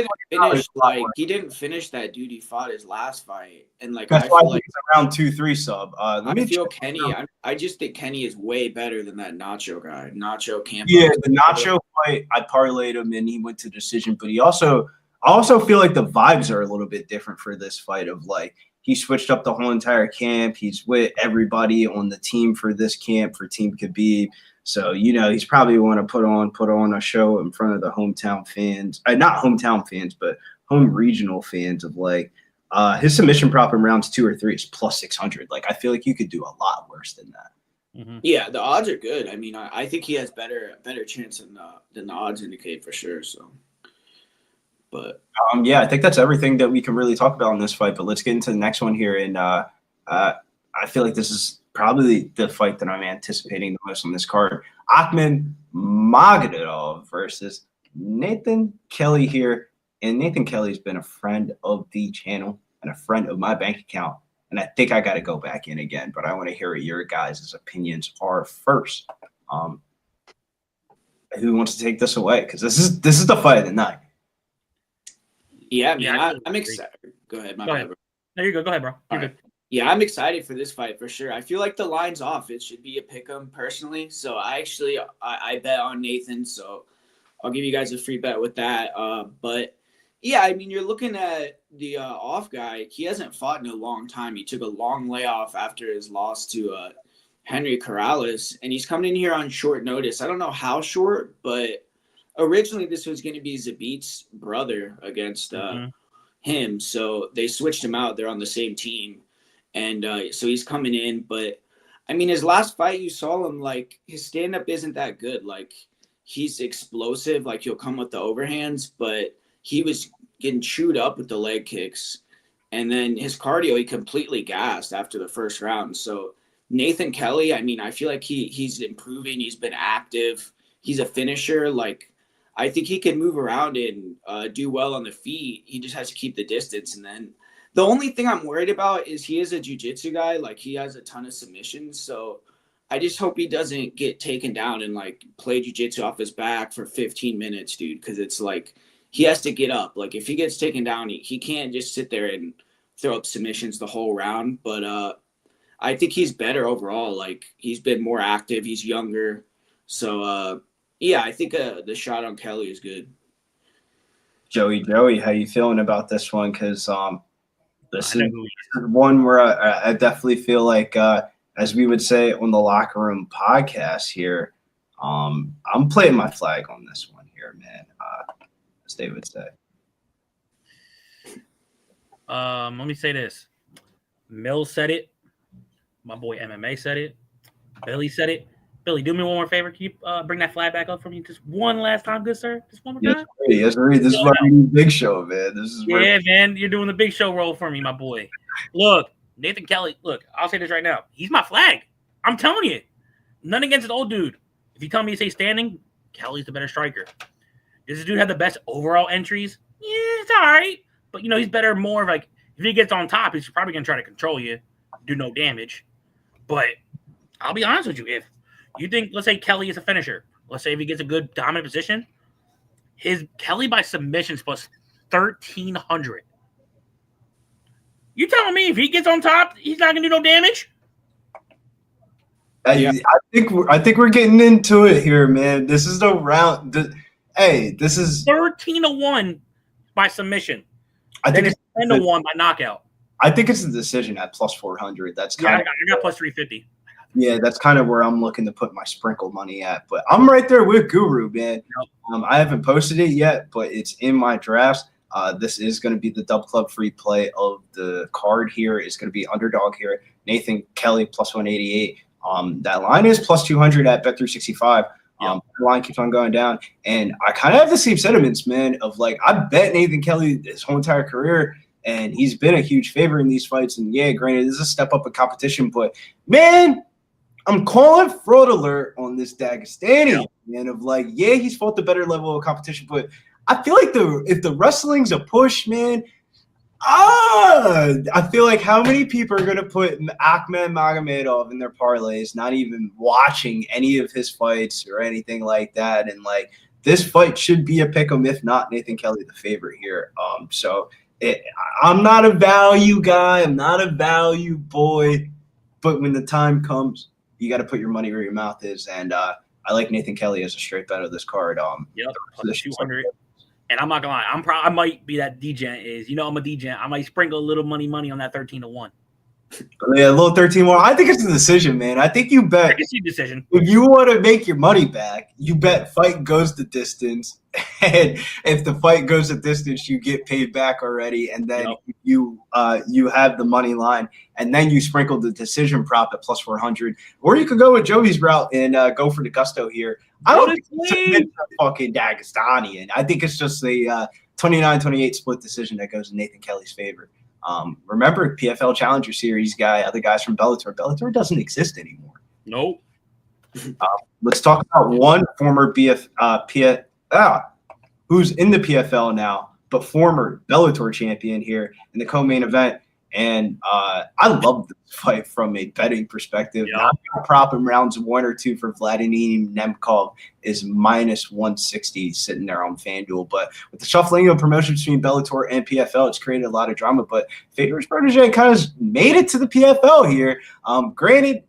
He didn't finish that dude. He fought his last fight, and like that's I why feel like he's around 2-3 sub. I feel Kenny. I just think Kenny is way better than that Nacho guy. Nacho Campo. Yeah, the Nacho fight, I parlayed him and he went to decision. But I also feel like the vibes are a little bit different for this fight. Of like he switched up the whole entire camp. He's with everybody on the team for this camp for Team Khabib. So, you know, he's probably want to put on a show in front of the hometown fans. Not hometown fans, but home regional fans of like his submission prop in rounds 2 or 3 is plus 600. Like, I feel like you could do a lot worse than that. Mm-hmm. Yeah, the odds are good. I mean, I think he has better chance than the odds indicate for sure. So, but yeah, I think that's everything that we can really talk about in this fight. But let's get into the next one here. And I feel like this is probably the fight that I'm anticipating the most on this card. Akmed Magomedov versus Nathan Kelly here. And Nathan Kelly's been a friend of the channel and a friend of my bank account. And I think I got to go back in again, but I want to hear what your guys' opinions are first. Who wants to take this away? Because this is the fight of the night. Yeah, man, I'm excited. Go ahead, my bad, bro. There you go. Go ahead, bro. You're good. Yeah, I'm excited for this fight for sure. I feel like the line's off. It should be a pick'em personally. So I bet on Nathan. So I'll give you guys a free bet with that. But yeah, I mean, you're looking at the off guy. He hasn't fought in a long time. He took a long layoff after his loss to Henry Corrales, and he's coming in here on short notice. I don't know how short, but originally this was going to be Zabit's brother against him. So they switched him out. They're on the same team. And so he's coming in, but I mean, his last fight, you saw him, like, his stand-up isn't that good. Like, he's explosive, like, he'll come with the overhands, but he was getting chewed up with the leg kicks. And then his cardio, he completely gassed after the first round. So Nathan Kelly, I mean, I feel like he's improving. He's been active. He's a finisher. Like, I think he can move around and do well on the feet. He just has to keep the distance. And then the only thing I'm worried about is he is a jiu-jitsu guy. Like, he has a ton of submissions. So I just hope he doesn't get taken down and, like, play jiu-jitsu off his back for 15 minutes, dude. Because it's like he has to get up. Like, if he gets taken down, he can't just sit there and throw up submissions the whole round. But I think he's better overall. Like, he's been more active. He's younger. So, yeah, I think the shot on Kelly is good. Joey, how you feeling about this one? Because this is one where I definitely feel like, as we would say on the Locker Room podcast here, I'm playing my flag on this one here, man, as they would say. Let me say this. Mills said it. My boy MMA said it. Billy said it. Billy, do me one more favor. Can you bring that flag back up for me just one last time, good sir? Just one more time. Yes, this is what we do Big Show, man. This is man. You're doing the Big Show role for me, my boy. Look, Nathan Kelly. Look, I'll say this right now. He's my flag. I'm telling you. None against the old dude. If you tell me to say standing, Kelly's the better striker. Does this dude have the best overall entries? Yeah, it's all right. But, you know, he's better more of like, if he gets on top, he's probably going to try to control you, do no damage. But I'll be honest with you. If you think, let's say Kelly is a finisher. Let's say if he gets a good dominant position, his Kelly by submissions plus 1,300. You telling me if he gets on top, he's not going to do no damage? I think we're getting into it here, man. This is the round. This is 13-1 by submission. I think it's 10-1 by knockout. I think it's a decision at plus 400. That's kind of. I got plus 350. Yeah, that's kind of where I'm looking to put my sprinkle money at. But I'm right there with Guru, man. I haven't posted it yet, but it's in my drafts. This is going to be the Dub Club free play of the card here. It's going to be underdog here. Nathan Kelly plus 188. That line is plus 200 at Bet365. The line keeps on going down. And I kind of have the same sentiments, man, of like I bet Nathan Kelly his whole entire career, and he's been a huge favorite in these fights. And, yeah, granted, this is a step up in competition. But, man, I'm calling fraud alert on this Dagestani, man, of like, yeah, he's fought the better level of competition. But I feel like if the wrestling's a push, man, I feel like how many people are going to put Akmed Magomedov in their parlays, not even watching any of his fights or anything like that. And, like, this fight should be a pick 'em, if not Nathan Kelly, the favorite here. I'm not a value guy. I'm not a value boy. But when the time comes, you got to put your money where your mouth is. And I like Nathan Kelly as a straight bet of this card. Plus 200. And I'm not gonna lie, I might be that DJ. I'm a DJ. I might sprinkle a little money on that 13-1. Yeah, a little 13-1. I think it's a decision, man. I think you bet. I can see decision. If you want to make your money back, you bet fight goes the distance. And if the fight goes the distance, you get paid back already. And then you have the money line. And then you sprinkle the decision prop at plus 400. Or you could go with Joey's route and go for the gusto here. I don't think it's a fucking Dagestani. And I think it's just a 29-28 split decision that goes in Nathan Kelly's favor. Remember, PFL Challenger Series guy, other guys from Bellator. Bellator doesn't exist anymore. Nope. Let's talk about one former who's in the PFL now, but former Bellator champion here in the co-main event. And I love this fight from a betting perspective. Prop in rounds 1 or 2 for Vladimir Nemkov is minus 160 sitting there on Fanduel. But with the shuffling of promotions between Bellator and PFL, it's created a lot of drama. But Fedor's protege kind of made it to the PFL here. Granted,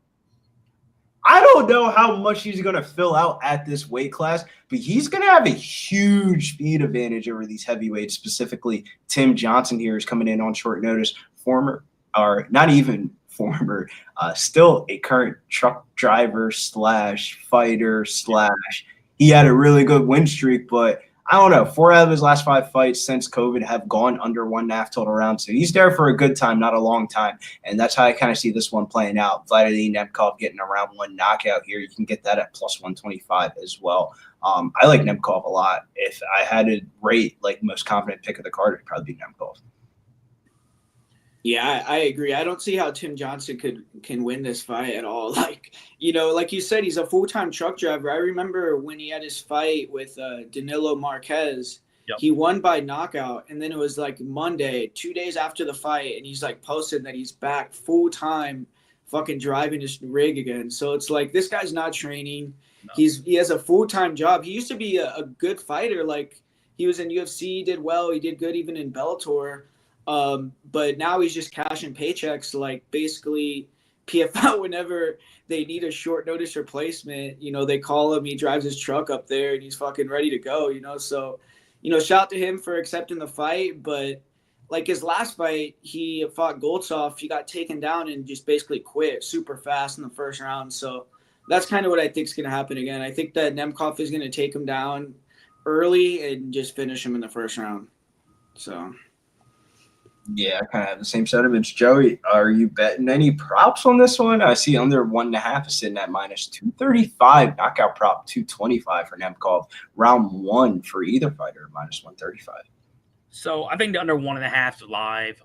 I don't know how much he's going to fill out at this weight class, but he's going to have a huge speed advantage over these heavyweights. Specifically, Tim Johnson here is coming in on short notice. Still a current truck driver / fighter / he had a really good win streak, but I don't know. 4 out of his last 5 fights since COVID have gone under 1.5 total rounds. So he's there for a good time, not a long time. And that's how I kind of see this one playing out. Vladimir Nemkov getting a round 1 knockout here. You can get that at plus 125 as well. I like Nemkov a lot. If I had to rate like most confident pick of the card, it'd probably be Nemkov. Yeah, I agree. I don't see how Tim Johnson can win this fight at all. Like you said, he's a full-time truck driver. I remember when he had his fight with Danilo Marquez, he won by knockout. And then it was like Monday, 2 days after the fight, and he's like posted that he's back full-time fucking driving his rig again. So it's like this guy's not training. No. He has a full-time job. He used to be a good fighter. Like he was in UFC, did well. He did good even in Bellator. But now he's just cashing paychecks. Like basically PFL, whenever they need a short notice replacement, they call him, he drives his truck up there and he's fucking ready to go, so, shout out to him for accepting the fight. But like his last fight, he fought Goltsov. He got taken down and just basically quit super fast in the first round. So that's kind of what I think is going to happen again. I think that Nemkov is going to take him down early and just finish him in the first round. So yeah, I kind of have the same sentiments. Joey, are you betting any props on this one? I see under 1.5 is sitting at minus 235. Knockout prop 225 for Nemkov. Round 1 for either fighter, minus 135. So I think the under 1.5 is live.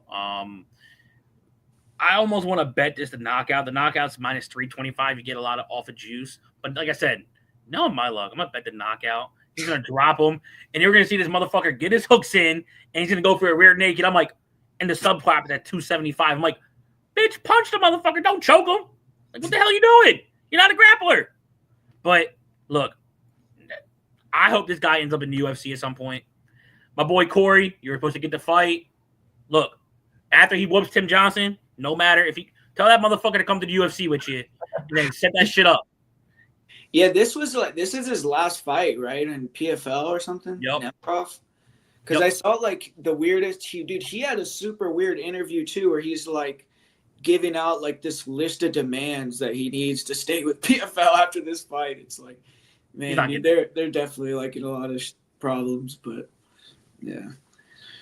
I almost want to bet this the knockout. The knockout's minus 325. You get a lot of off of juice. But like I said, no, my luck. I'm going to bet the knockout. He's going to drop him. And you're going to see this motherfucker get his hooks in. And he's going to go for a rear naked. I'm like, and the sub clap is at 275. I'm like, bitch, punch the motherfucker. Don't choke him. Like, what the hell are you doing? You're not a grappler. But look, I hope this guy ends up in the UFC at some point. My boy Corey, you're supposed to get the fight. Look, after he whoops Tim Johnson, no matter if he tell that motherfucker to come to the UFC with you and then set that shit up. Yeah, this is his last fight, right? In PFL or something? Yep. Because I saw like the weirdest he had a super weird interview too, where he's like, giving out like this list of demands that he needs to stay with PFL after this fight. It's like, man, they're definitely like in a lot of problems, but yeah.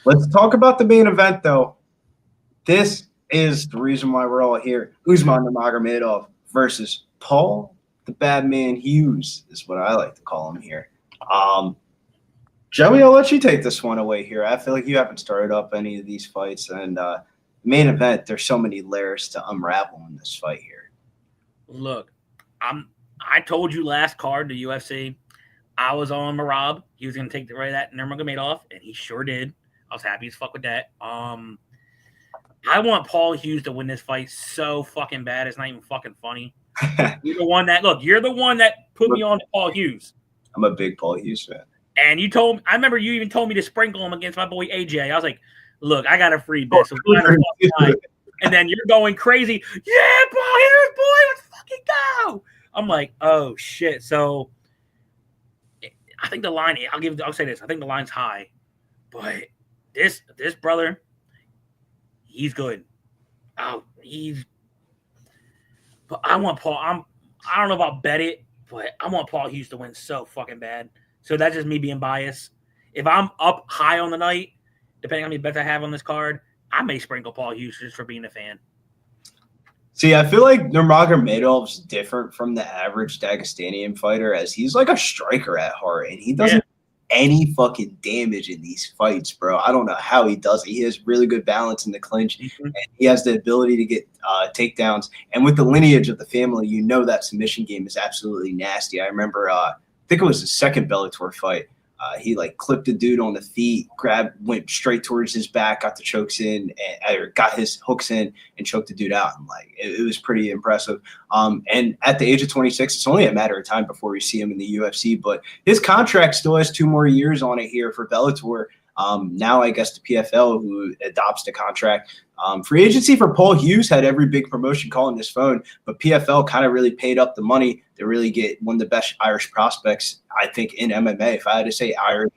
Let's talk about the main event, though. This is the reason why we're all here. Usman Nurmagomedov versus Paul the Bad Man Hughes is what I like to call him here. Joey, I'll let you take this one away here. I feel like you haven't started up any of these fights, and main event, there's so many layers to unravel in this fight here. Look, I told you last card, the UFC, I was on Marab. He was going to take the right of that Nurmagomedov, and he sure did. I was happy as fuck with that. I want Paul Hughes to win this fight so fucking bad. It's not even fucking funny. You're the one that put me on to Paul Hughes. I'm a big Paul Hughes fan. And I remember you even told me to sprinkle him against my boy AJ. I was like, look, I got a free bet. So and then you're going crazy. Yeah, Paul Hughes, boy, let's fucking go. I'm like, oh shit. So I think the line, I'll say this. I think the line's high. But this brother, he's good. But I want Paul. I don't know about bet it, but I want Paul Hughes to win so fucking bad. So that's just me being biased. If I'm up high on the night, depending on how many bets I have on this card, I may sprinkle Paul Hughes just for being a fan. See, I feel like Nurmagomedov's different from the average Dagestanian fighter, as he's like a striker at heart, and he doesn't any fucking damage in these fights, bro. I don't know how he does it. He has really good balance in the clinch, and he has the ability to get takedowns. And with the lineage of the family, you know that submission game is absolutely nasty. I remember, I think it was his second Bellator fight. He like clipped a dude on the feet, went straight towards his back, got the chokes in, or got his hooks in, and choked the dude out. And like it was pretty impressive. And at the age of 26, it's only a matter of time before we see him in the UFC. But his contract still has 2 more years on it here for Bellator. Now I guess the PFL, who adopts the contract. Free agency for Paul Hughes had every big promotion calling his phone, but PFL kind of really paid up the money to really get one of the best Irish prospects, I think, in MMA. If I had to say Irish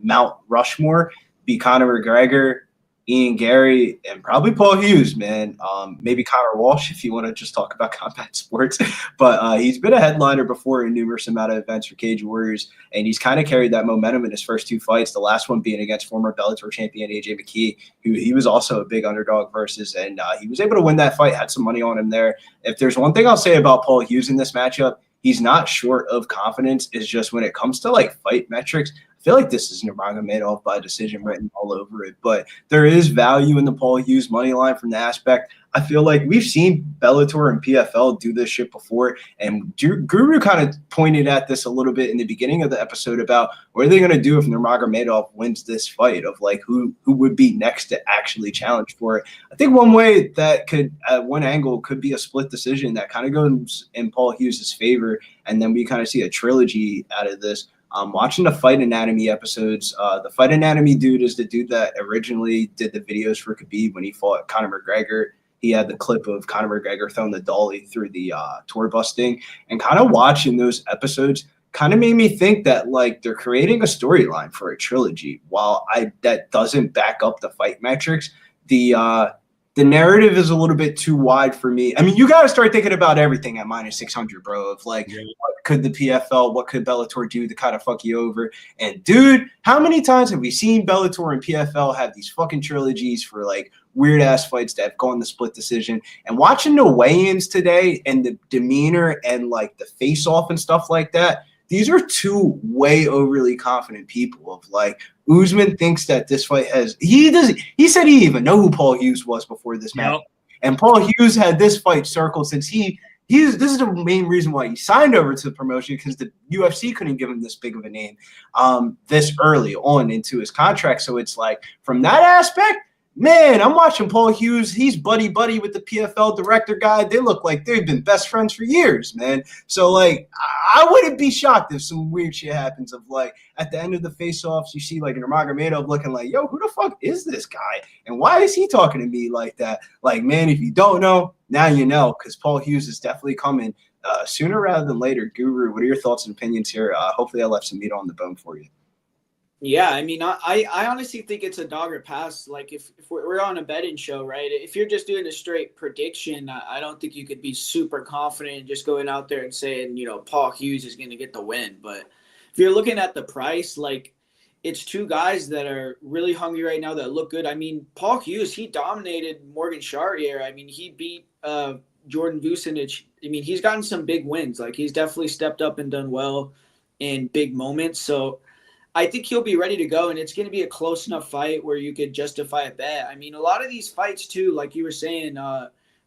Mount Rushmore, be Conor McGregor, Ian Gary, and probably Paul Hughes, man. Maybe Connor Walsh if you want to just talk about combat sports. But he's been a headliner before in numerous amount of events for Cage Warriors, and he's kind of carried that momentum in his first 2 fights, the last one being against former Bellator champion AJ McKee, who he was also a big underdog versus, and he was able to win that fight, had some money on him there. If there's one thing I'll say about Paul Hughes in this matchup, he's not short of confidence. It's just when it comes to like fight metrics, I feel like this is Nurmagomedov by decision written all over it, but there is value in the Paul Hughes money line from the aspect. I feel like we've seen Bellator and PFL do this shit before, and Guru kind of pointed at this a little bit in the beginning of the episode about what are they going to do if Nurmagomedov wins this fight, of like who would be next to actually challenge for it. I think one way that could, at one angle, could be a split decision that kind of goes in Paul Hughes' favor, and then we kind of see a trilogy out of this. Watching the Fight Anatomy episodes, the Fight Anatomy dude is the dude that originally did the videos for Khabib when he fought Conor McGregor. He had the clip of Conor McGregor throwing the dolly through the tour bus thing, and kind of watching those episodes kind of made me think that like they're creating a storyline for a trilogy. While that doesn't back up the fight metrics, the narrative is a little bit too wide for me. I mean, you got to start thinking about everything at -600, bro. Of like, what could the PFL, what could Bellator do to kind of fuck you over? And dude, how many times have we seen Bellator and PFL have these fucking trilogies for like weird ass fights that have gone the split decision? And watching the weigh-ins today and the demeanor and like the face off and stuff like that, these are 2 way overly confident people of like, Usman thinks that this fight he said he didn't even know who Paul Hughes was before this match. And Paul Hughes had this fight circled since this is the main reason why he signed over to the promotion, because the UFC couldn't give him this big of a name this early on into his contract. So it's like, from that aspect, man, I'm watching Paul Hughes. He's buddy with the PFL director guy. They look like they've been best friends for years, man. So, like, I wouldn't be shocked if some weird shit happens of, like, at the end of the face-offs, you see, like, Nurmagomedov looking like, yo, who the fuck is this guy? And why is he talking to me like that? Like, man, if you don't know, now you know, because Paul Hughes is definitely coming sooner rather than later. Guru, what are your thoughts and opinions here? Hopefully I left some meat on the bone for you. Yeah, I mean, I honestly think it's a dog or pass. Like, if we're on a betting show, right? If you're just doing a straight prediction, I don't think you could be super confident just going out there and saying, Paul Hughes is going to get the win. But if you're looking at the price, like, it's two guys that are really hungry right now that look good. I mean, Paul Hughes, he dominated Morgan Charrier. I mean, he beat Jordan Vucinic. I mean, he's gotten some big wins. Like, he's definitely stepped up and done well in big moments. So I think he'll be ready to go, and it's going to be a close enough fight where you could justify a bet. I mean, a lot of these fights, too, like you were saying,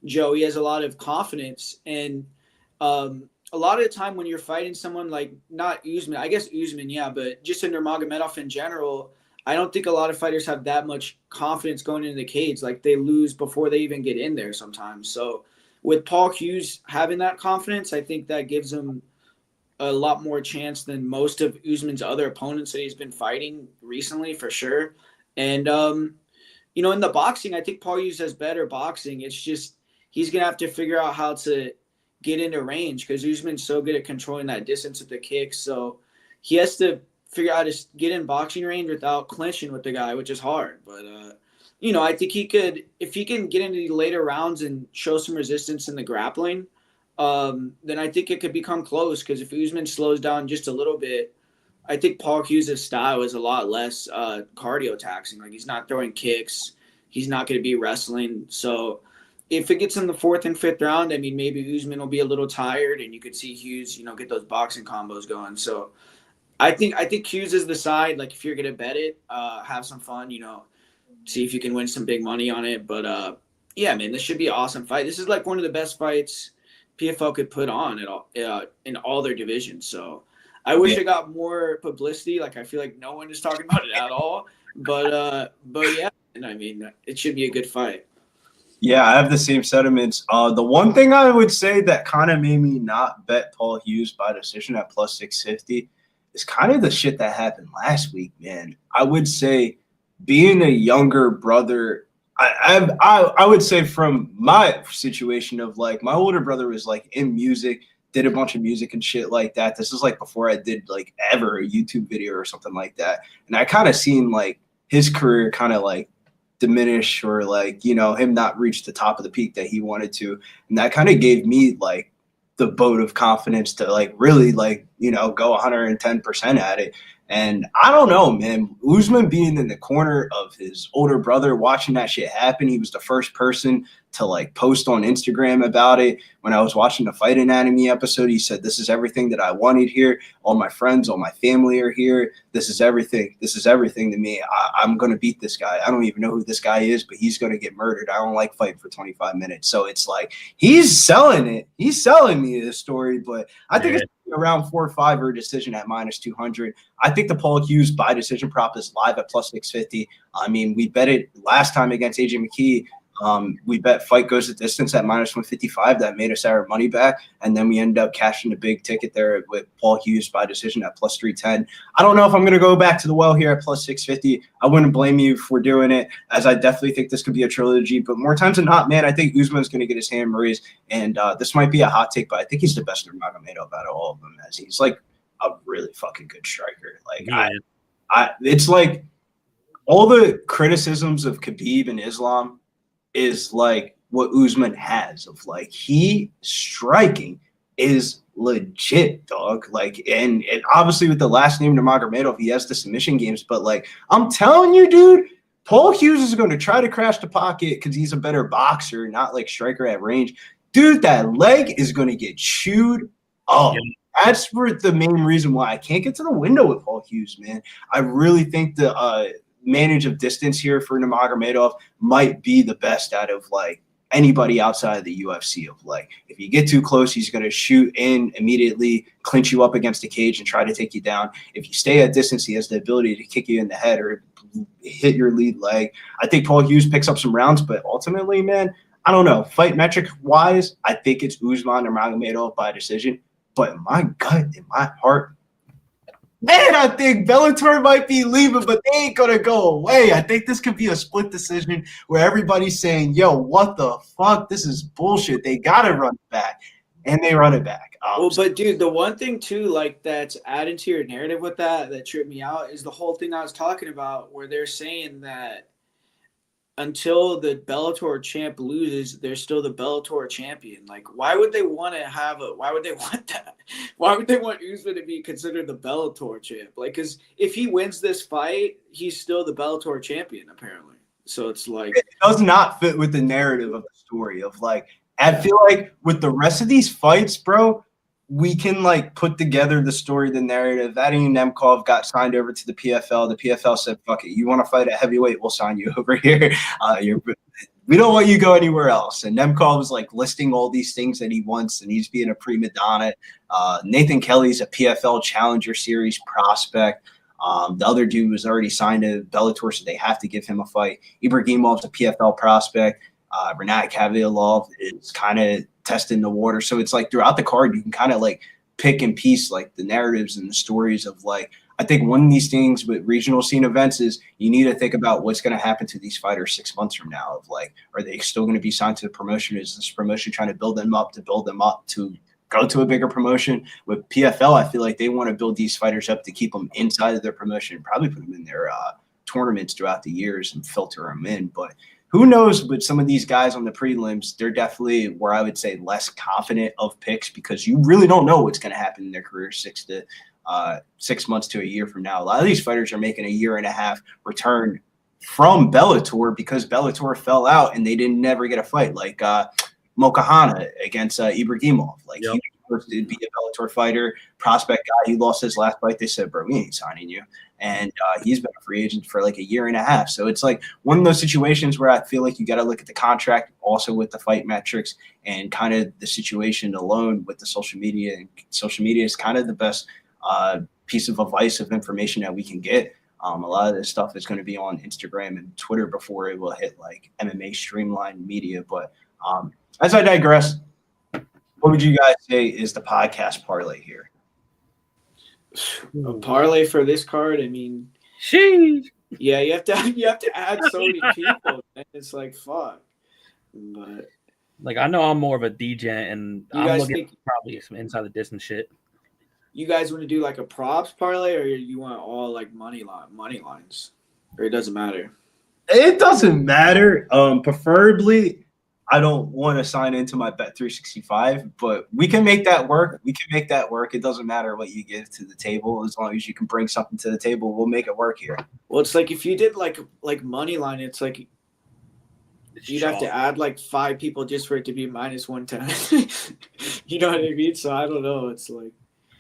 Joe, he has a lot of confidence. And a lot of the time when you're fighting someone like not Usman, I guess Usman, yeah, but just a Nurmagomedov in general, I don't think a lot of fighters have that much confidence going into the cage. Like, they lose before they even get in there sometimes. So with Paul Hughes having that confidence, I think that gives him a lot more chance than most of Usman's other opponents that he's been fighting recently, for sure. And, in the boxing, I think Paul Hughes has better boxing. It's just he's going to have to figure out how to get into range because Usman's so good at controlling that distance with the kicks. So he has to figure out how to get in boxing range without clinching with the guy, which is hard. But, I think he could, if he can get into the later rounds and show some resistance in the grappling, then I think it could become close because if Usman slows down just a little bit, I think Paul Hughes' style is a lot less cardio taxing. Like, he's not throwing kicks. He's not going to be wrestling. So if it gets in the 4th and 5th round, I mean, maybe Usman will be a little tired and you could see Hughes, get those boxing combos going. So I think Hughes is the side. Like, if you're going to bet it, have some fun, see if you can win some big money on it. But, yeah, man, this should be an awesome fight. This is like one of the best fights PFL could put on in all their divisions. So I wish it got more publicity. Like, I feel like no one is talking about it at all. But yeah, and I mean, it should be a good fight. Yeah, I have the same sentiments. The one thing I would say that kind of made me not bet Paul Hughes by decision at plus 650 is kind of the shit that happened last week, man. I would say being a younger brother, I would say from my situation of like my older brother was like in music, did a bunch of music and shit like that. This is like before I did like ever a YouTube video or something like that. And I kind of seen like his career kind of like diminish or like, him not reach the top of the peak that he wanted to. And that kind of gave me like the boat of confidence to like really like, go 110% at it. And I don't know, man, Usman being in the corner of his older brother, watching that shit happen. He was the first person to like post on Instagram about it. When I was watching the Fight Anatomy episode, he said, "This is everything that I wanted here. All my friends, all my family are here. This is everything. This is everything to me. I'm going to beat this guy. I don't even know who this guy is, but he's going to get murdered. I don't like fighting for 25 minutes. So it's like, he's selling it. He's selling me this story, but I think it's around 4 or 5 or a decision at minus 200. I think the Paul Hughes by decision prop is live at plus 650. I mean, we bet it last time against AJ McKee. We bet fight goes the distance at minus 155. That made us our money back. And then we ended up cashing the big ticket there with Paul Hughes by decision at plus 310. I don't know if I'm going to go back to the well here at plus 650. I wouldn't blame you for doing it, as I definitely think this could be a trilogy. But more times than not, man, I think Usman's going to get his hand raised. And this might be a hot take, but I think he's the best Nurmagomedov out of all of them, as he's like a really fucking good striker. Like, it's like all the criticisms of Khabib and Islam is like what Usman has of like he striking is legit, dog. Like, and obviously with the last name Nurmagomedov, he has the submission games, but like I'm telling you, dude, Paul Hughes is going to try to crash the pocket because he's a better boxer, not like striker at range. Dude, that leg is going to get chewed up. Yeah. That's for the main reason why I can't get to the window with Paul Hughes, man. I really think the manage of distance here for Nurmagomedov might be the best out of like anybody outside of the UFC. Of like, if you get too close, he's going to shoot in immediately, clinch you up against the cage and try to take you down. If you stay at distance, he has the ability to kick you in the head or hit your lead leg. I think Paul Hughes picks up some rounds, but ultimately, man, I don't know. Fight metric wise, I think it's Usman Nurmagomedov by decision, but in my gut, in my heart, man, I think Bellator might be leaving, but they ain't going to go away. I think this could be a split decision where everybody's saying, yo, what the fuck? This is bullshit. They got to run back. and they run it back. Well, but dude, the one thing too, like that's adding to your narrative with that tripped me out is the whole thing I was talking about, where they're saying that until the Bellator champ loses, they're still the Bellator champion. Like, why would they want to have a? Why would they want that? Why would they want Usman to be considered the Bellator champ? Like, because if he wins this fight, he's still the Bellator champion, apparently. So it's like it does not fit with the narrative of the story of like. I feel like with the rest of these fights, bro, we can like put together the story, the narrative. Vadim Nemkov got signed over to the PFL. The PFL said, "Fuck it, you want to fight at heavyweight? We'll sign you over here. We don't want you to go anywhere else." And Nemkov was like listing all these things that he wants, and he's being a prima donna. Nathan Kelly's a PFL Challenger Series prospect. The other dude was already signed to Bellator, so they have to give him a fight. Ibragimov's a PFL prospect. Renat Khavalov is kind of testing the water. So it's like throughout the card, you can kind of like pick and piece like the narratives and the stories of like, I think one of these things with regional scene events is you need to think about what's going to happen to these fighters 6 months from now. Of like, are they still going to be signed to the promotion? Is this promotion trying to build them up to go to a bigger promotion? With PFL, I feel like they want to build these fighters up to keep them inside of their promotion, probably put them in their tournaments throughout the years and filter them in. But who knows with some of these guys on the prelims, they're definitely where I would say less confident of picks because you really don't know what's going to happen in their career 6 months to a year from now. A lot of these fighters are making a year and a half return from Bellator because Bellator fell out and they didn't never get a fight like Mokahana against Ibragimov. Like he was supposed to be a Bellator fighter, prospect guy. He lost his last fight. They said, bro, we ain't signing you. And he's been a free agent for like a year and a half. So it's like one of those situations where I feel like you got to look at the contract also with the fight metrics and kind of the situation alone with the social media. And social media is kind of the best piece of advice of information that we can get. A lot of this stuff is going to be on Instagram and Twitter before it will hit like MMA streamlined media. But as I digress, what would you guys say is the podcast parlay here? A parlay for this card, I mean, yeah, you have to add so many people. And it's like fuck, but like I know I'm more of a DJ, and I'm looking at probably some inside the distance shit. You guys want to do like a props parlay, or you want all like money lines, or it doesn't matter? It doesn't matter. Preferably, I don't want to sign into my Bet365, but we can make that work. It doesn't matter what you give to the table. As long as you can bring something to the table, we'll make it work here. Well, it's like if you did like money line, it's like you'd have to add like 5 people just for it to be minus 110. You know what I mean? So I don't know. It's like,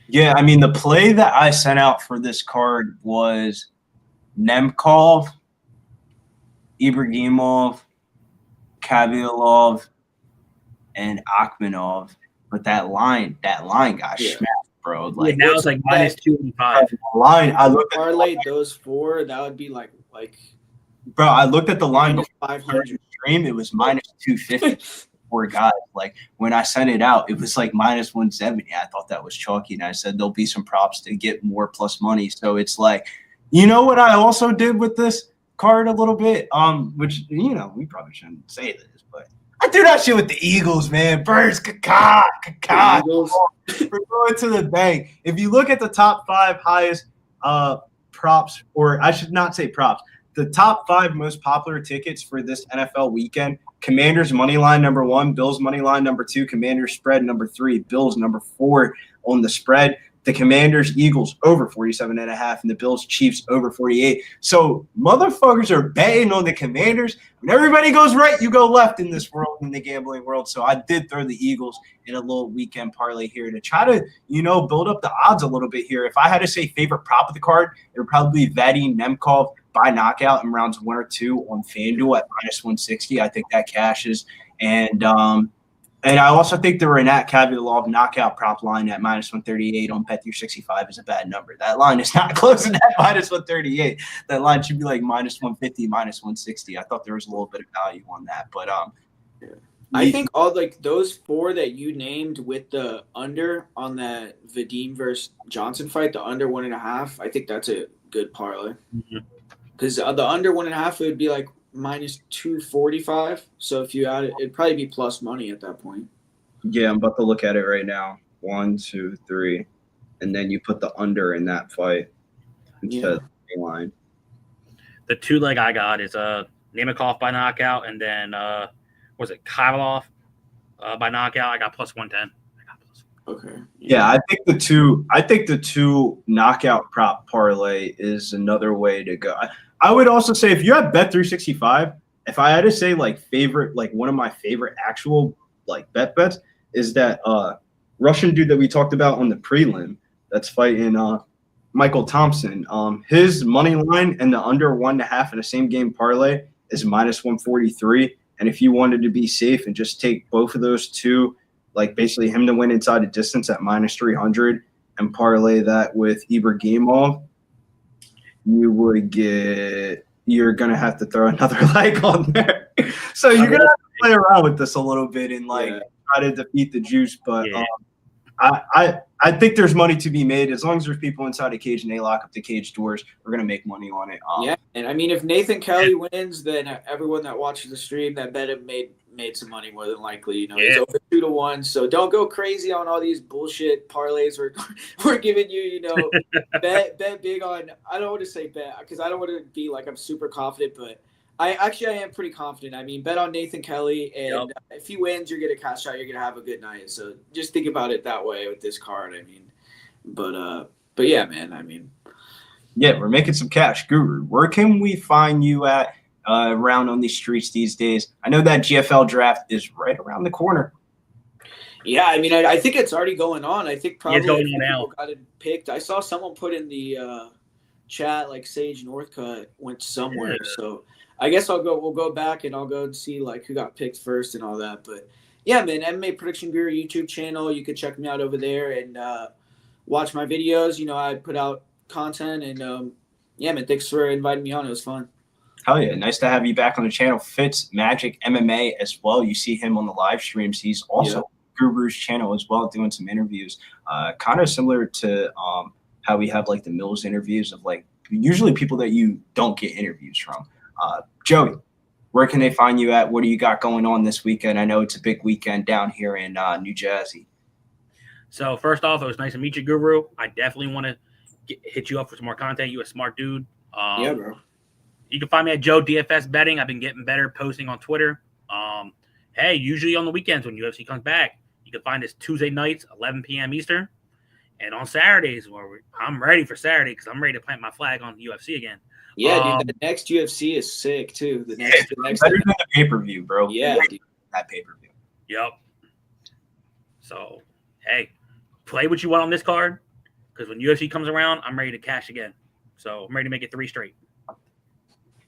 yeah, I mean, the play that I sent out for this card was Nemkov, Ibragimov, Khavalov, and Akhmedov, but that line got smashed, bro. Like now it's like minus 285. Line. I looked at parlay those 4. That would be like, bro. I looked at the line before 500. Stream. It was minus 250 for guys. Like when I sent it out, it was like minus 170. I thought that was chalky, and I said there'll be some props to get more plus money. So it's like, you know what I also did with this card a little bit, which we probably shouldn't say this, but I do that shit with the Eagles, man. Birds, caca. We're going to the bank. If you look at the top 5 highest props, or I should not say props, the top 5 most popular tickets for this NFL weekend: Commanders money line number 1, Bills money line number 2, Commanders spread number 3, Bills number 4 on the spread. The Commanders, Eagles over 47.5, and the Bills, Chiefs over 48. So motherfuckers are betting on the Commanders. When everybody goes right, you go left in this world, in the gambling world. So I did throw the Eagles in a little weekend parlay here to try to, build up the odds a little bit here. If I had to say favorite prop of the card, it would probably be Vadim Nemkov by knockout in rounds 1 or 2 on FanDuel at minus 160. I think that cashes. And I also think the Renat Khavalov knockout prop line at minus 138 on Bet365 is a bad number. That line is not closing at minus 138. That line should be like minus 150, minus 160. I thought there was a little bit of value on that. But I think all like those 4 that you named with the under on that Vadim versus Johnson fight, the under 1.5, I think that's a good parlay. Because the under 1.5 would be like minus 245. So if you add it, it'd probably be plus money at that point. Yeah, I'm about to look at it right now. 1, 2, 3, and then you put the under in that fight instead of the line. The 2-leg I got is Nurmagomedov by knockout, and then was it Khavalov by knockout? I got plus 110. Okay. Yeah, I think the two knockout prop parlay is another way to go. I would also say if you have Bet365, if I had to say like favorite, like one of my favorite actual like bets is that Russian dude that we talked about on the prelim that's fighting Michael Thompson. His money line and the under 1.5 in the same game parlay is minus 143. And if you wanted to be safe and just take both of those two, like basically him to win inside the distance at minus 300 and parlay that with Ibragimov, you're going to have to throw another leg on there. So you're going to have to play around with this a little bit and try to defeat the juice. But I think there's money to be made as long as there's people inside the cage and they lock up the cage doors. We're gonna make money on it. And I mean, if Nathan Kelly wins, then everyone that watches the stream that bet him made some money more than likely. You know, it's over 2-1. So don't go crazy on all these bullshit parlays we're giving you. You know, bet big on. I don't want to say bet because I don't want to be like I'm super confident, but I am pretty confident. I mean, bet on Nathan Kelly, and if he wins, you're gonna cash out. You're gonna have a good night. So just think about it that way with this card. I mean, but yeah, man. I mean, yeah, we're making some cash, Guru. Where can we find you at around on these streets these days? I know that GFL draft is right around the corner. Yeah, I mean, I think it's already going on. I think probably people got it picked. I saw someone put in the chat like Sage Northcutt went somewhere. Yeah. So I guess we'll go back and I'll go and see like who got picked first and all that. But yeah, man, MMA Prediction Bureau YouTube channel. You can check me out over there and watch my videos. You know, I put out content and yeah, man, thanks for inviting me on. It was fun. Hell yeah. Nice to have you back on the channel. Fitz Magic MMA as well. You see him on the live streams. He's also Guru's channel as well, doing some interviews. Kind of similar to how we have like the Mills interviews of like usually people that you don't get interviews from. Joey, where can they find you at? What do you got going on this weekend? I know it's a big weekend down here in New Jersey. So first off, it was nice to meet you, Guru. I definitely want to hit you up for some more content. You're a smart dude. Yeah, bro. You can find me at Joe DFS Betting. I've been getting better posting on Twitter. Hey, usually on the weekends when UFC comes back, you can find us Tuesday nights, 11 p.m. Eastern. And on Saturdays, I'm ready for Saturday because I'm ready to plant my flag on the UFC again. Yeah, dude, the next UFC is sick too. The next better than the pay-per-view, bro. Yeah, that pay-per-view. Yep. So, hey, play what you want on this card because when UFC comes around, I'm ready to cash again. So I'm ready to make it 3 straight.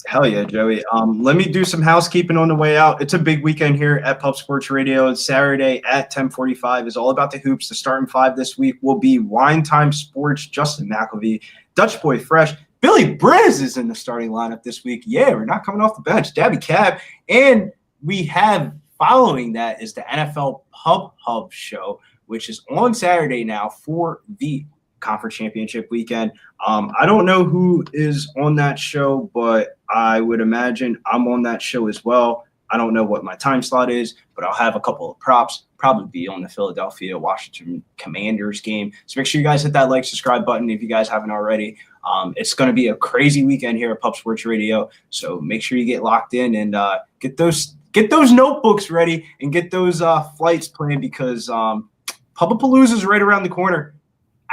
Hell yeah, Joey. Let me do some housekeeping on the way out. It's a big weekend here at Pub Sports Radio. It's Saturday at 10:45 is all about the hoops. The starting 5 this week will be Wine Time Sports, Justin McElvey, Dutch Boy Fresh. Billy Briz is in the starting lineup this week. Yeah, we're not coming off the bench. Dabby Cab. And we have following that is the NFL Pub Hub show, which is on Saturday now for the Conference Championship weekend. I don't know who is on that show, but I would imagine I'm on that show as well. I don't know what my time slot is, but I'll have a couple of props, probably be on the Philadelphia Washington Commanders game. So make sure you guys hit that like, subscribe button if you guys haven't already. It's going to be a crazy weekend here at Pub Sports Radio. So make sure you get locked in and get those notebooks ready and get those flights planned because Pubapalooza is right around the corner.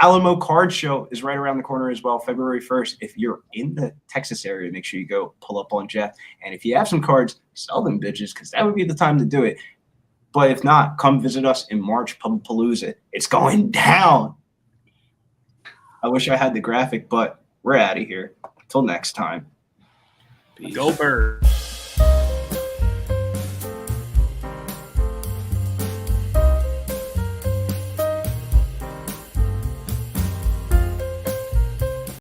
Alamo Card Show is right around the corner as well, February 1st. If you're in the Texas area, make sure you go pull up on Jeff. And if you have some cards, sell them bitches because that would be the time to do it. But if not, come visit us in March, Pubapalooza. It's going down. I wish I had the graphic, but we're out of here. Until next time. Peace. Go Birds.